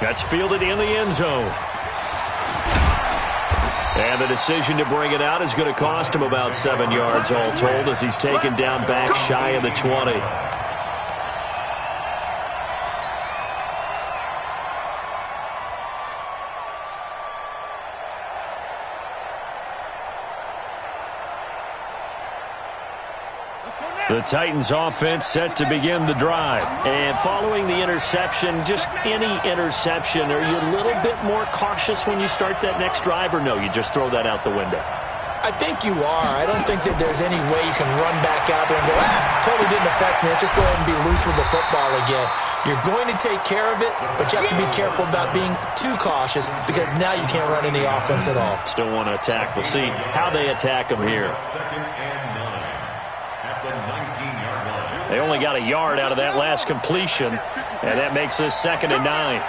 That's fielded in the end zone. And the decision to bring it out is going to cost him about 7 yards all told as he's taken down back shy of the 20. The Titans offense set to begin the drive. And following the interception, just any interception, are you a little bit more cautious when you start that next drive, or no, you just throw that out the window? I think you are. I don't think that there's any way you can run back out there and go, totally didn't affect me. Let's just go ahead and be loose with the football again. You're going to take care of it, but you have to be careful about being too cautious because now you can't run any offense at all. Still want to attack. We'll see how they attack them here. 2nd and 9 at the 19-yard line. They only got a yard out of that last completion, and that makes this 2nd and 9.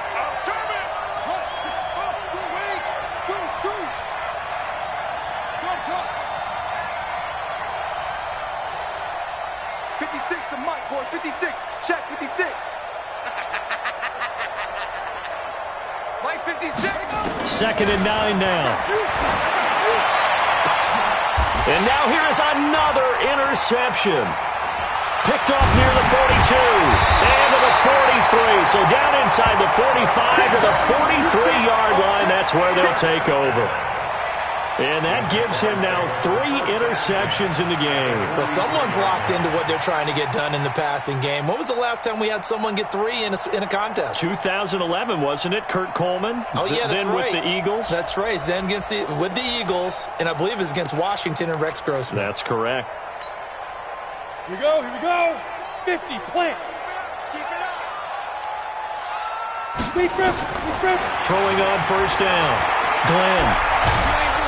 56 to Mike, boys. 56. Check 56. Mike 56. 2nd and 9 now. And now here is another interception. Picked off near the 42 and to the 43. So down inside the 45 to the 43-yard line. That's where they'll take over. And that gives him now 3 interceptions in the game. Well, someone's locked into what they're trying to get done in the passing game. When was the last time we had someone get 3 in a contest? 2011, wasn't it? Kurt Coleman? Oh, yeah, that's then right. with the Eagles? That's right. Then with the Eagles, and I believe it's against Washington and Rex Grossman. That's correct. Here we go, here we go. 50, plant. Keep it up. Lead grip. Throwing on first down. Glenn.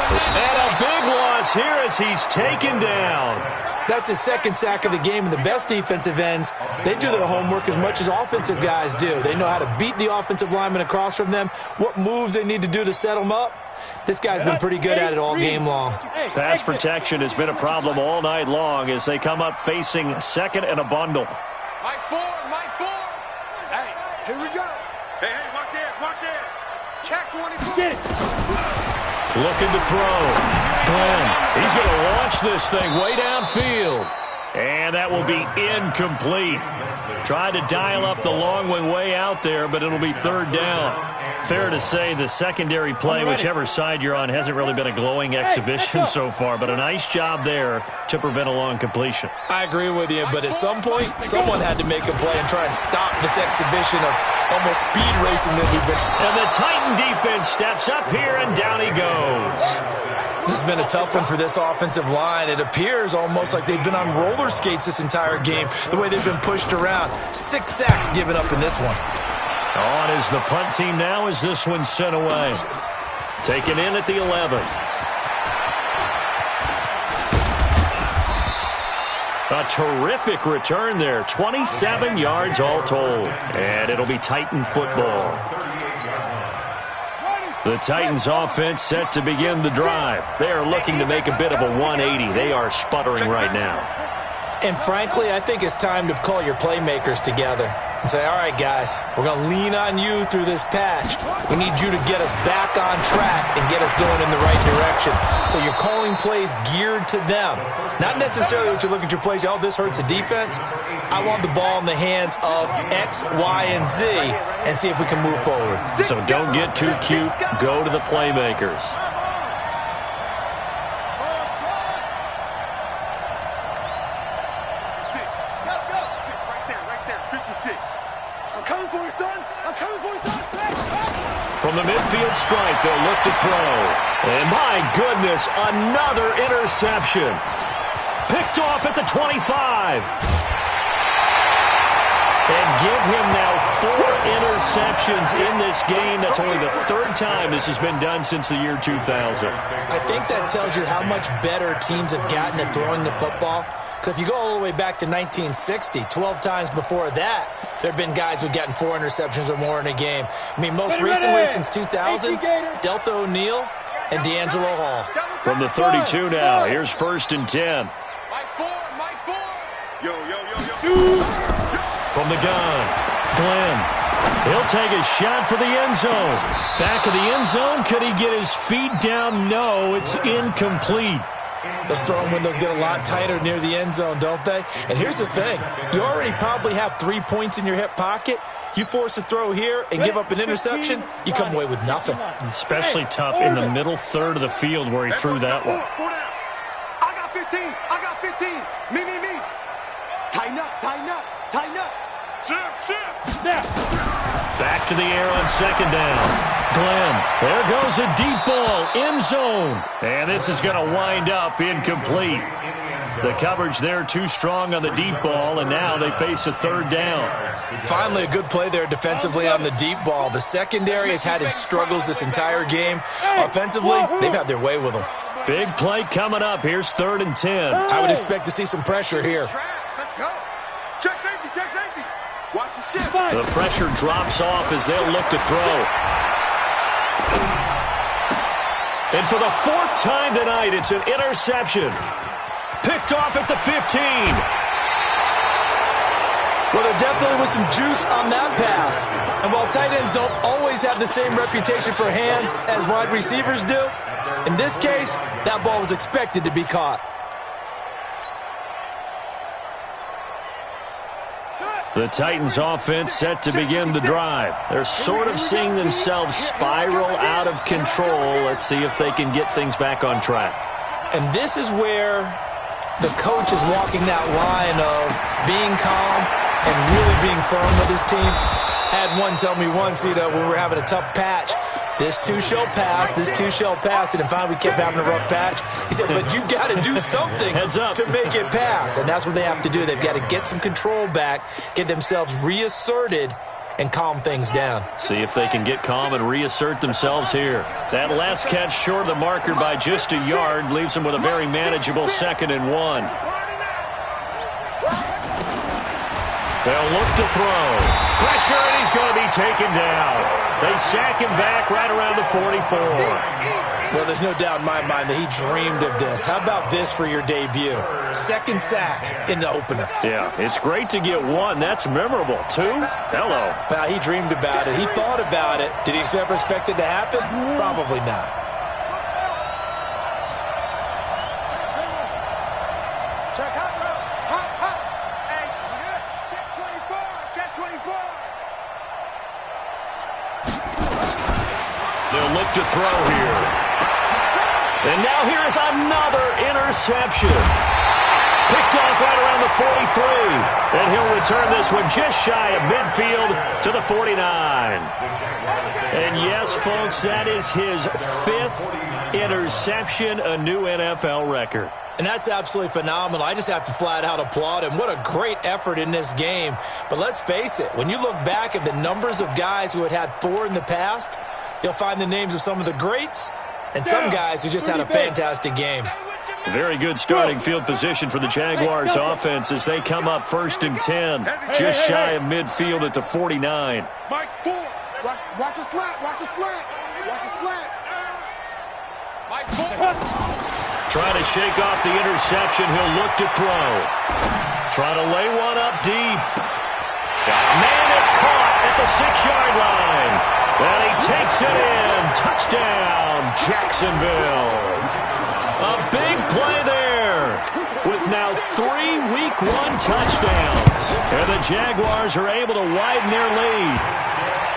And a big loss here as he's taken down. That's his 2nd sack of the game, and the best defensive ends, they do their homework as much as offensive guys do. They know how to beat the offensive lineman across from them, what moves they need to do to set them up. This guy's been pretty good at it all game long. Pass protection has been a problem all night long as they come up facing 2nd and a bundle. Mike 4. Hey, here we go. Hey, watch this. Check 24. Get it. Looking to throw. Glenn, he's going to launch this thing way downfield. And that will be incomplete. Tried to dial up the long one way out there, but it'll be 3rd down. Fair to say the secondary play, whichever side you're on, hasn't really been a glowing exhibition so far, but a nice job there to prevent a long completion. I agree with you, but at some point, someone had to make a play and try and stop this exhibition of almost speed racing that we've been. And the Titan defense steps up here, and down he goes. This has been a tough one for this offensive line. It appears almost like they've been on roller skates this entire game, the way they've been pushed around. 6 sacks given up in this one. On is the punt team now as this one's sent away. Taken in at the 11. A terrific return there. 27 yards all told. And it'll be Titan football. The Titans offense set to begin the drive. They are looking to make a bit of a 180. They are sputtering right now. And frankly, I think it's time to call your playmakers together and say, all right, guys, we're going to lean on you through this patch. We need you to get us back on track and get us going in the right direction. So you're calling plays geared to them. Not necessarily what you look at your plays, oh, this hurts the defense. I want the ball in the hands of X, Y, and Z and see if we can move forward. So don't get too cute. Go to the playmakers. From the midfield stripe, they'll look to throw. And my goodness, another interception. Picked off at the 25. And give him now 4 interceptions in this game. That's only the 3rd time this has been done since the year 2000. I think that tells you how much better teams have gotten at throwing the football. Because if you go all the way back to 1960, 12 times before that, there have been guys who've gotten 4 interceptions or more in a game. I mean, most recently since 2000, Delta O'Neal and D'Angelo Hall. From the 32 now, here's 1st and 10. From the gun, Glenn. He'll take a shot for the end zone. Back of the end zone. Could he get his feet down? No, it's incomplete. Those throwing windows get a lot tighter near the end zone, don't they? And here's the thing. You already probably have 3 points in your hip pocket. You force a throw here and give up an interception, you come away with nothing. Especially tough in the middle third of the field where he threw that one. I got 15. I got 15. Me. Tighten up. Shift. Back to the air on 2nd down. Glenn, there goes a deep ball, end zone. And this is going to wind up incomplete. The coverage there too strong on the deep ball, and now they face a 3rd down. Finally, a good play there defensively on the deep ball. The secondary has had its struggles this entire game. Offensively, they've had their way with them. Big play coming up. Here's 3rd and 10. I would expect to see some pressure here. Let's go. Check safety. Watch the shift. The pressure drops off as they'll look to throw. And for the 4th time tonight, it's an interception. Picked off at the 15. Well, there definitely was some juice on that pass. And while tight ends don't always have the same reputation for hands as wide receivers do, in this case, that ball was expected to be caught. The Titans offense set to begin the drive. They're sort of seeing themselves spiral out of control. Let's see if they can get things back on track. And this is where the coach is walking that line of being calm and really being firm with his team. I had one tell me once, when we were having a tough patch, this too shall pass, and then finally we kept having a rough patch. He said, but you got to do something to make it pass, and that's what they have to do. They've got to get some control back, get themselves reasserted, and calm things down. See if they can get calm and reassert themselves here. That last catch short of the marker by just a yard leaves them with a very manageable 2nd and 1. They'll look to throw. Pressure, and he's going to be taken down. They sack him back right around the 44. Well, there's no doubt in my mind that he dreamed of this. How about this for your debut? 2nd sack in the opener. Yeah, it's great to get 1. That's memorable. 2? Hello. Well, he dreamed about it. He thought about it. Did he ever expect it to happen? Probably not. Check hot, bro. Hot. Hey, you good? Check 24. to throw here. And now here is another interception. Picked off right around the 43. And he'll return this one just shy of midfield to the 49. And yes, folks, that is his 5th interception, a new NFL record. And that's absolutely phenomenal. I just have to flat out applaud him. What a great effort in this game. But let's face it, when you look back at the numbers of guys who had 4 in the past, you'll find the names of some of the greats and some guys who just had a fantastic game. Very good starting field position for the Jaguars offense as they come up 1st and 10, just shy of midfield at the 49. Mike, 4. Watch a slant. Watch a slant. Watch a slant. Mike, 4. Trying to shake off the interception. He'll look to throw. Trying to lay one up deep. Man, it's caught at the 6-yard line. And he takes it in. Touchdown, Jacksonville. A big play there with now 3 Week 1 touchdowns. And the Jaguars are able to widen their lead.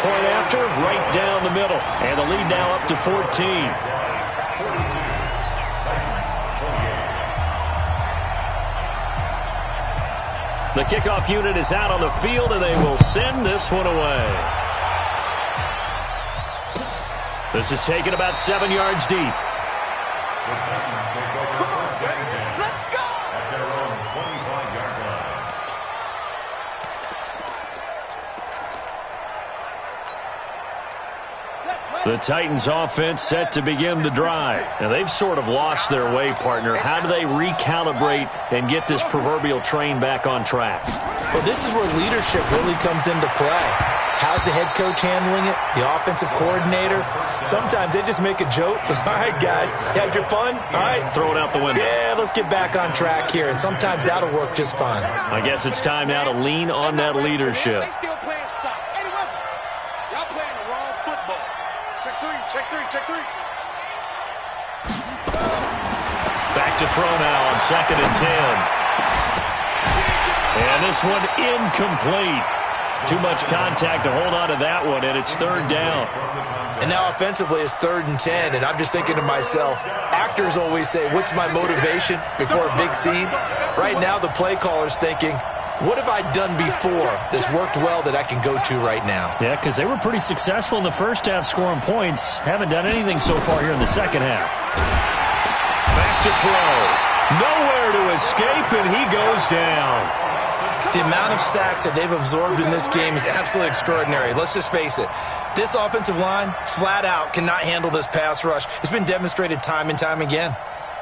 Point after, right down the middle. And the lead now up to 14. The kickoff unit is out on the field, and they will send this one away. This is taken about 7 yards deep. The Titans take over first and 10 at their own 25-yard line. The Titans offense set to begin the drive. Now, they've sort of lost their way, partner. How do they recalibrate and get this proverbial train back on track? Well, this is where leadership really comes into play. How's the head coach handling it? The offensive coordinator? Sometimes they just make a joke. All right, guys, you had your fun? All right. Throw it out the window. Yeah, let's get back on track here. And sometimes that'll work just fine. I guess it's time now to lean on that leadership. They still playing soft. Anyway, y'all playing the wrong football. Check 3, check 3, check 3. Back to throw now on 2nd and 10. And this one incomplete. Too much contact to hold on to that one, and it's 3rd down. And now offensively it's 3rd and 10, and I'm just thinking to myself, actors always say, what's my motivation before a big scene? Right now the play caller's thinking, what have I done before that's worked well that I can go to right now? Yeah, because they were pretty successful in the first half scoring points. Haven't done anything so far here in the second half. Back to throw. Nowhere to escape, and he goes down. The amount of sacks that they've absorbed in this game is absolutely extraordinary. Let's just face it. This offensive line, flat out, cannot handle this pass rush. It's been demonstrated time and time again.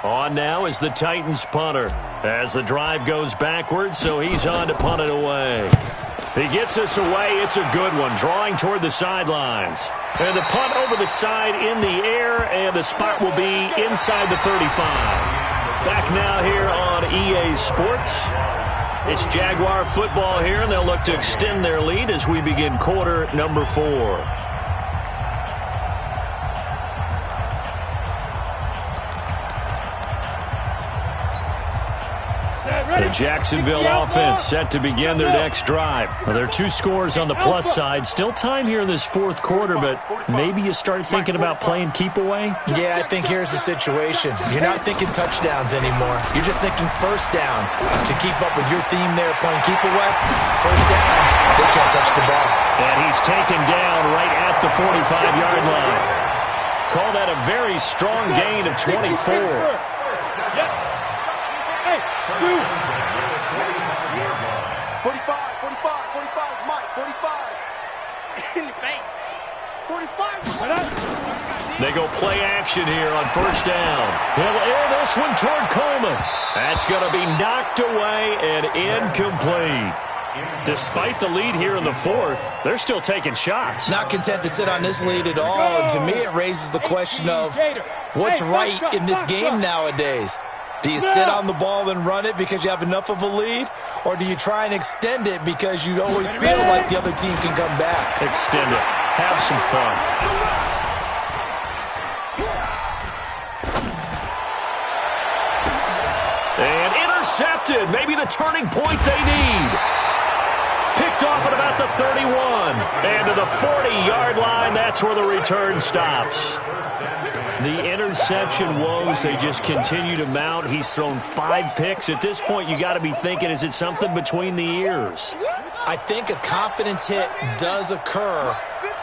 On now is the Titans punter as the drive goes backwards, so he's on to punt it away. He gets us away. It's a good one, drawing toward the sidelines. And the punt over the side in the air, and the spot will be inside the 35. Back now here on EA Sports. It's Jaguar football here, and they'll look to extend their lead as we begin quarter number 4. The Jacksonville offense set to begin their next drive. Well, there are 2 scores on the plus side. Still time here in this 4th quarter, but maybe you start thinking about playing keep away? Yeah, I think here's the situation. You're not thinking touchdowns anymore. You're just thinking first downs. To keep up with your theme there, playing keep away, first downs, they can't touch the ball. And he's taken down right at the 45-yard line. Call that a very strong gain of 24. Hey, dude. 45, Mike, 45. In the face. 45. They go play action here on 1st down. He'll air this one toward Coleman. That's going to be knocked away and incomplete. Despite the lead here in the 4th, they're still taking shots. Not content to sit on this lead at all. And to me, it raises the question of what's right in this game nowadays. Do you sit on the ball and run it because you have enough of a lead? Or do you try and extend it because you always feel like the other team can come back? Extend it. Have some fun. And intercepted. Maybe the turning point they need. Picked off at about the 31. And to the 40-yard line, that's where the return stops. The interception woes, they just continue to mount. He's thrown 5 picks. At this point, you got to be thinking, is it something between the ears? I think a confidence hit does occur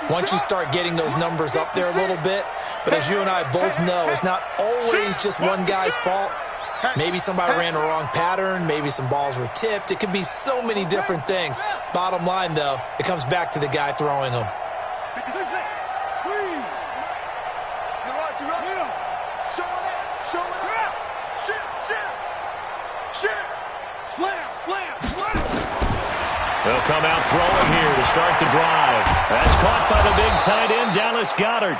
once you start getting those numbers up there a little bit. But as you and I both know, it's not always just one guy's fault. Maybe somebody ran the wrong pattern. Maybe some balls were tipped. It could be so many different things. Bottom line, though, it comes back to the guy throwing them. They'll come out throwing here to start the drive. That's caught by the big tight end, Dallas Goedert.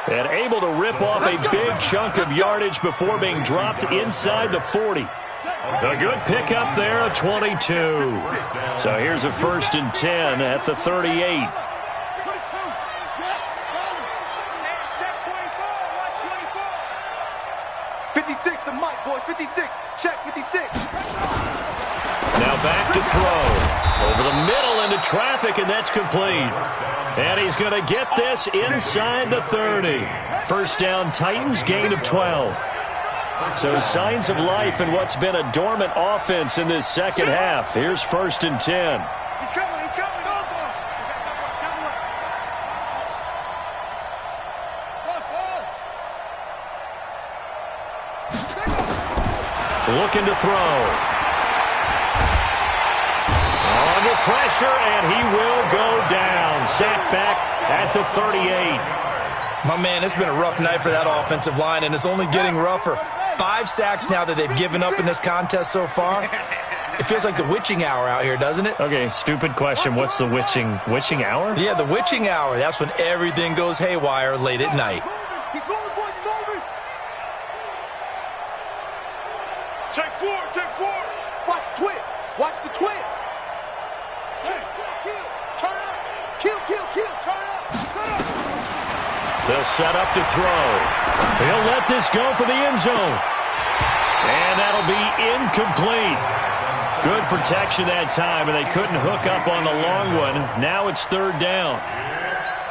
And able to rip off a big chunk of yardage before being dropped inside the 40. A good pickup there of 22. So here's a 1st and 10 at the 38. Now back to throw. Over the middle into traffic, and that's complete. And he's going to get this inside the 30. 1st down, Titans, gain of 12. So signs of life in what's been a dormant offense in this second half. Here's 1st and 10. He's coming, he's coming. Looking to throw. Under pressure, and he will go down. Sacked back at the 38. My man, it's been a rough night for that offensive line, and it's only getting rougher. 5 sacks now that they've given up in this contest so far. It feels like the witching hour out here, doesn't it? Okay, stupid question. What's the witching hour? Yeah, the witching hour. That's when everything goes haywire late at night. Check 4, check 4. Watch the twist. Watch the twist. They'll set up to throw. He'll let this go for the end zone. And that'll be incomplete. Good protection that time, and they couldn't hook up on the long one. Now it's 3rd down.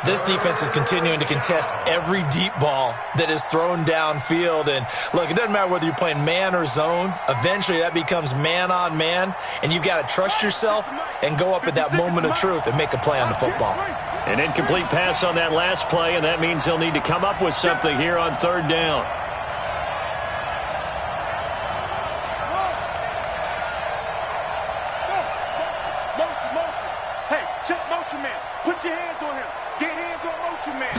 This defense is continuing to contest every deep ball that is thrown downfield. And, look, it doesn't matter whether you're playing man or zone. Eventually, that becomes man-on-man, and you've got to trust yourself and go up at that moment of truth and make a play on the football. An incomplete pass on that last play, and that means they'll need to come up with something here on 3rd down. Motion. Hey, check motion man. Put your hands on him. Get hands on motion man.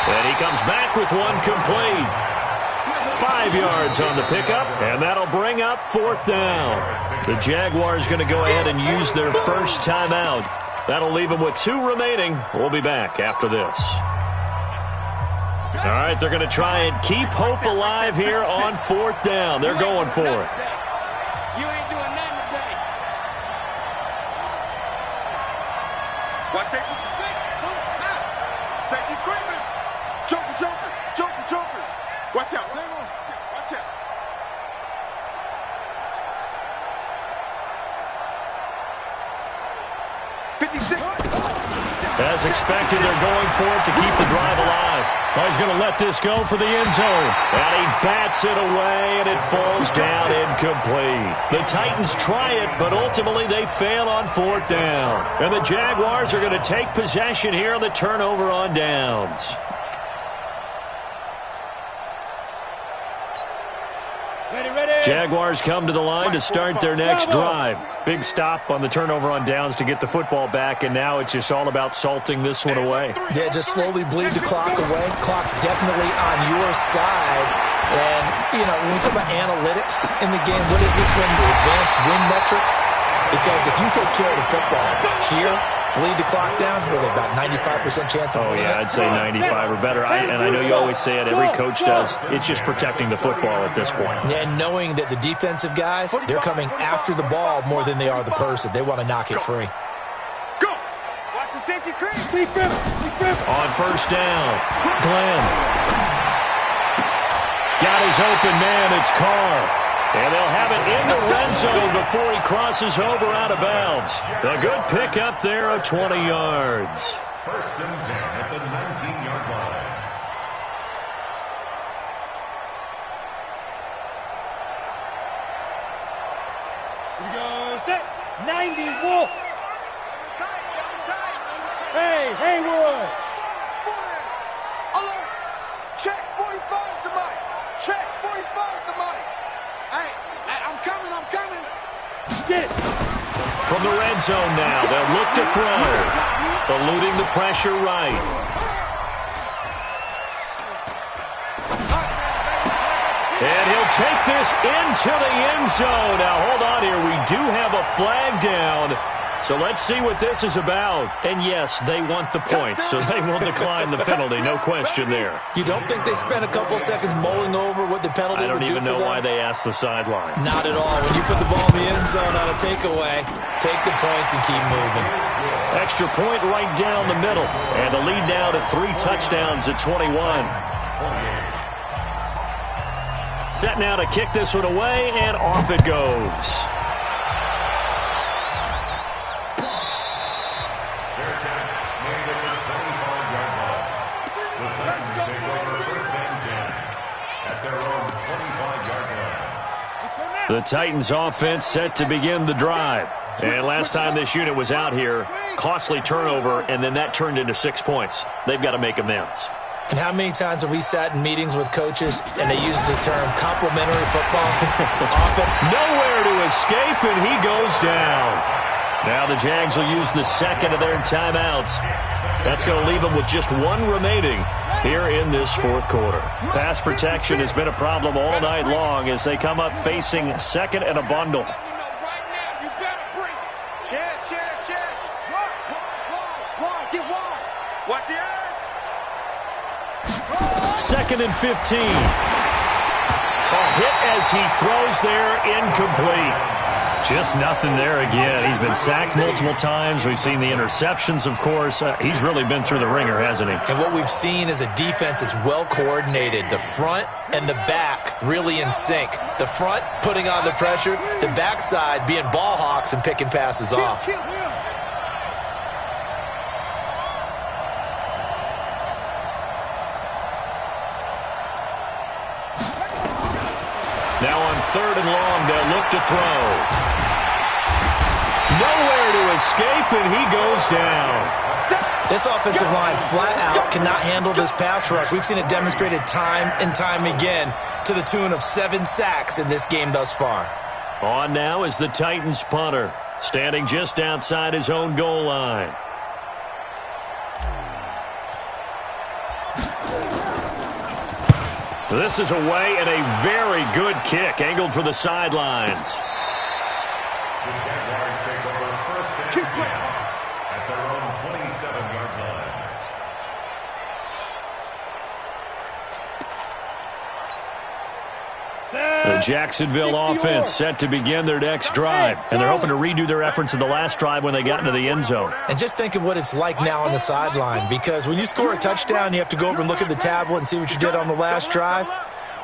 And he comes back with one complete. 5 yards on the pickup, and that'll bring up 4th down. The Jaguars going to go ahead and use their first timeout. That'll leave them with 2 remaining. We'll be back after this. All right, they're going to try and keep hope alive here on 4th down. They're going for it. You ain't doing nothing today. Watch safety to 6. Safety screaming. Joker. Watch out. Watch out. As expected, they're going for it to keep the drive alive. Oh, he's going to let this go for the end zone. And he bats it away, and it falls down incomplete. The Titans try it, but ultimately they fail on 4th down. And the Jaguars are going to take possession here on the turnover on downs. Jaguars come to the line to start their next drive. Big stop on the turnover on downs to get the football back, and now it's just all about salting this one away. Yeah, just slowly bleed the clock away. Clock's definitely on your side. And, you know, when we talk about analytics in the game, what is this one? The advanced win metrics? Because if you take care of the football here, bleed the clock down, really about 95% chance of winning. Yeah, I'd say 95 or better. And I know you always say it, every coach does. It's just protecting the football at this point. And knowing that the defensive guys, they're coming after the ball more than they are the person. They want to knock it free. Go! Watch the safety crease. On 1st down, Glenn. Got his open man, it's Carr. And they'll have it in the red zone before he crosses over out of bounds. A good pickup there of 20 yards. First and 10 at the 19-yard line. Here we go, set. 90, Wolf. Hey, Haywood. Alert. Check 45 to Mike. Check 45 to Mike. Hey, I'm coming. Get it. From the red zone now, they'll look to throw. Eluding the pressure right. And he'll take this into the end zone. Now, hold on here. We do have a flag down. So let's see what this is about. And yes, they want the points, so they will decline the penalty. No question there. You don't think they spent a couple seconds mulling over what the penalty would do for them? I don't even know why they asked the sideline. Not at all. When you put the ball in the end zone on a takeaway, take the points and keep moving. Extra point right down the middle. And the lead now to 3 touchdowns at 21. Set now to kick this one away, and off it goes. The Titans offense set to begin the drive. And last time this unit was out here, costly turnover, and then that turned into 6 points. They've got to make amends. And how many times have we sat in meetings with coaches and they use the term complementary football? Often. Nowhere to escape, and he goes down. Now the Jags will use the second of their timeouts. That's going to leave them with just 1 remaining here in this fourth quarter. Pass protection has been a problem all night long as they come up facing second and a bundle. Watch the end. Second and 15. A hit as he throws there, incomplete. Just nothing there again. He's been sacked multiple times. We've seen the interceptions, of course. He's really been through the ringer, hasn't he? And what we've seen is a defense that's well coordinated. The front and the back really in sync. The front putting on the pressure. The backside being ball hawks and picking passes off. Now on third and long, they'll look to throw. Nowhere to escape, and he goes down. This offensive line flat out cannot handle this pass rush. We've seen it demonstrated time and time again to the tune of 7 sacks in this game thus far. On now is the Titans punter, standing just outside his own goal line. This is away and a very good kick, angled for the sidelines. The Jaguars take over first and 10 at their own 27-yard line. The Jacksonville offense set to begin their next drive, and they're hoping to redo their efforts in the last drive when they got into the end zone. And just think of what it's like now on the sideline, because when you score a touchdown, you have to go over and look at the tablet and see what you did on the last drive.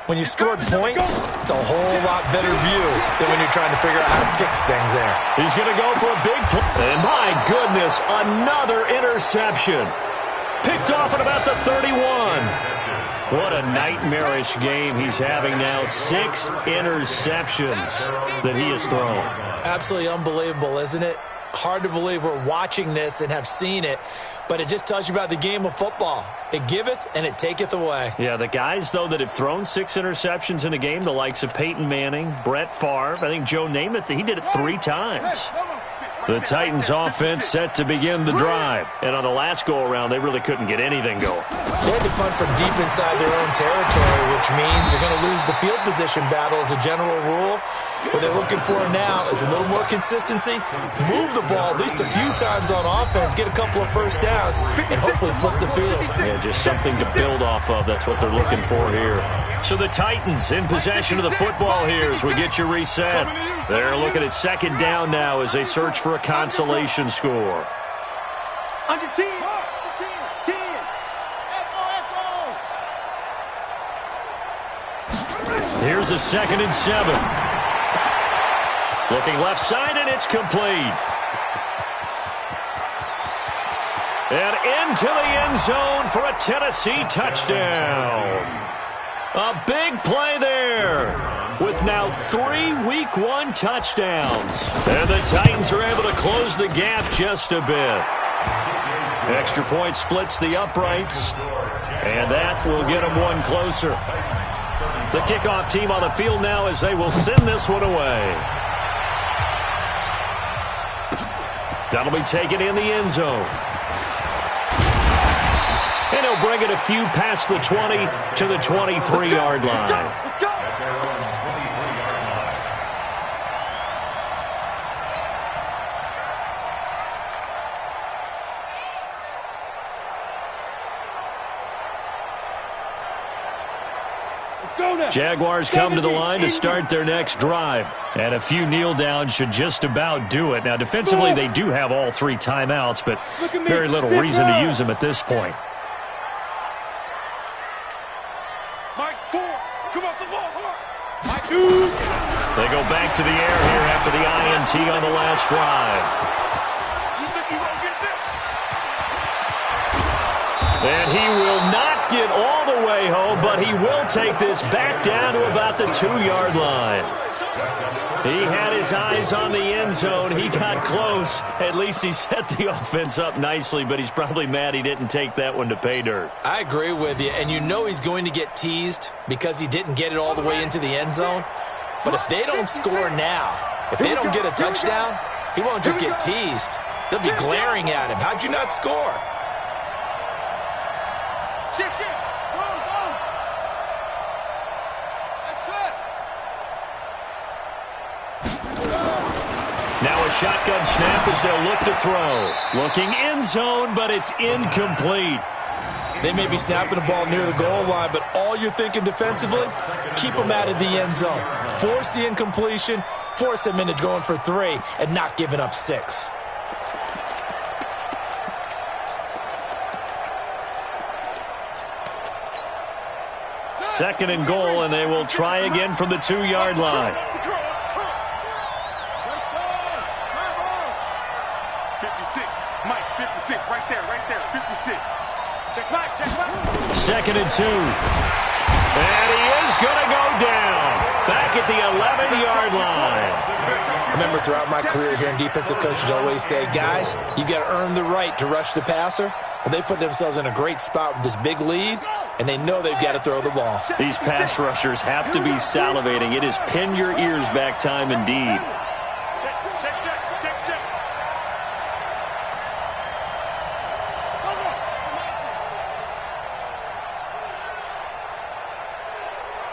When you scored points, it's a whole lot better view than when you're trying to figure out how to fix things there. He's going to go for a big play. And my goodness, another interception. Picked off at about the 31. What a nightmarish game he's having now. 6 interceptions that he has thrown. Absolutely unbelievable, isn't it? Hard to believe we're watching this and have seen it, but it just tells you about the game of football. It giveth and it taketh away. Yeah, the guys, though, that have thrown 6 interceptions in a game, the likes of Peyton Manning, Brett Favre, I think Joe Namath, he did it 3 times. The Titans offense set to begin the drive. And on the last go-around, they really couldn't get anything going. They had to punt from deep inside their own territory, which means they're going to lose the field position battle as a general rule. What they're looking for now is a little more consistency, move the ball at least a few times on offense, get a couple of first downs, and hopefully flip the field. Yeah, just something to build off of. That's what they're looking for here. So the Titans in possession of the football here as we get you reset. They're looking at second down now as they search for a consolation score. Under 10. 10. Here's a 2nd and 7. Looking left side, and it's complete. And into the end zone for a Tennessee touchdown. A big play there with now 3 Week 1 touchdowns. And the Titans are able to close the gap just a bit. Extra point splits the uprights, and that will get them one closer. The kickoff team on the field now as they will send this one away. That'll be taken in the end zone. And he'll bring it a few past the 20 to the 23-yard line. Let's go. Jaguars come to the line to start their next drive. And a few kneel downs should just about do it. Now, defensively, they do have all 3 timeouts, but very little reason to use them at this point. Mike 4, come off the ball hard. Mike 2. They go back to the air here after the INT on the last drive. You think you won't get this? And he will not get all the way home, but he will take this back down to about the 2-yard line. He had his eyes on the end zone. He got close. At least he set the offense up nicely, but he's probably mad he didn't take that one to pay dirt. I agree with you, and you know he's going to get teased because he didn't get it all the way into the end zone. But if they don't score now, if they don't get a touchdown, he won't just get teased. They'll be glaring at him. How'd you not score? Shift. Go. That's it. Now a shotgun snap as they'll look to throw. Looking end zone, but it's incomplete. They may be snapping the ball near the goal line, but all you're thinking defensively, keep them out of the end zone. Force the incompletion, force them into going for 3, and not giving up 6. Second and goal, and they will try again from the 2-yard line. 56. Mike, 56. Right there. 56. Check Mike. Second and 2. And he is going to go down. Back at the 11-yard line. I remember throughout my career here in defensive coaches always say, guys, you got to earn the right to rush the passer. Well, they put themselves in a great spot with this big lead, and they know they've got to throw the ball. These pass rushers have to be salivating. It is pin your ears back time indeed. Check.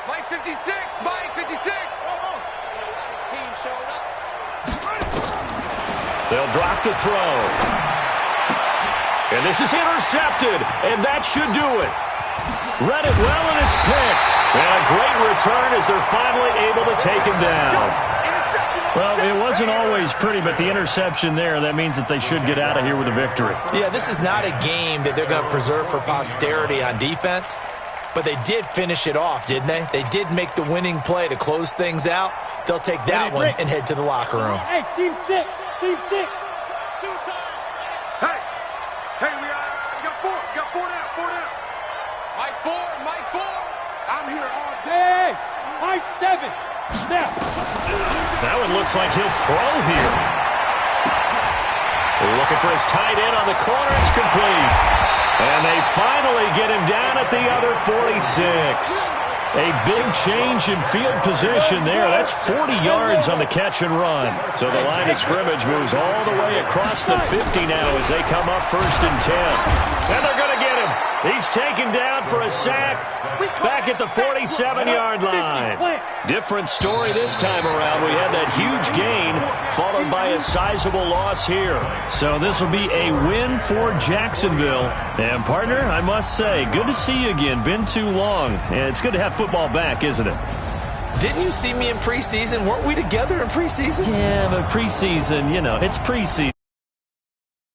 Mike 56. Mike 56. His team showed up. They'll drop the throw. And this is intercepted, and that should do it. Read it well, and it's picked. And a great return as they're finally able to take him down. Well, it wasn't always pretty, but the interception there, that means that they should get out of here with a victory. Yeah, this is not a game that they're going to preserve for posterity on defense, but they did finish it off, didn't they? They did make the winning play to close things out. They'll take that one and head to the locker room. Hey, Team 6. Hey, we got 4. We got 4 down. Mike 4. I'm here all day. Hey, Mike 7. Now. That one looks like he'll throw here. Looking for his tight end on the corner. It's complete. And they finally get him down at the other 46. A big change in field position there. That's 40 yards on the catch and run. So the line of scrimmage moves all the way across the 50 now as they come up 1st and 10. And they're going to get him. He's taken down for a sack back at the 47-yard line. Different story this time around. We had that huge gain followed by a sizable loss here. So this will be a win for Jacksonville. And, partner, I must say, good to see you again. Been too long. And it's good to have football back, isn't it? Didn't you see me in preseason? Weren't we together in preseason? Yeah, but preseason, it's preseason.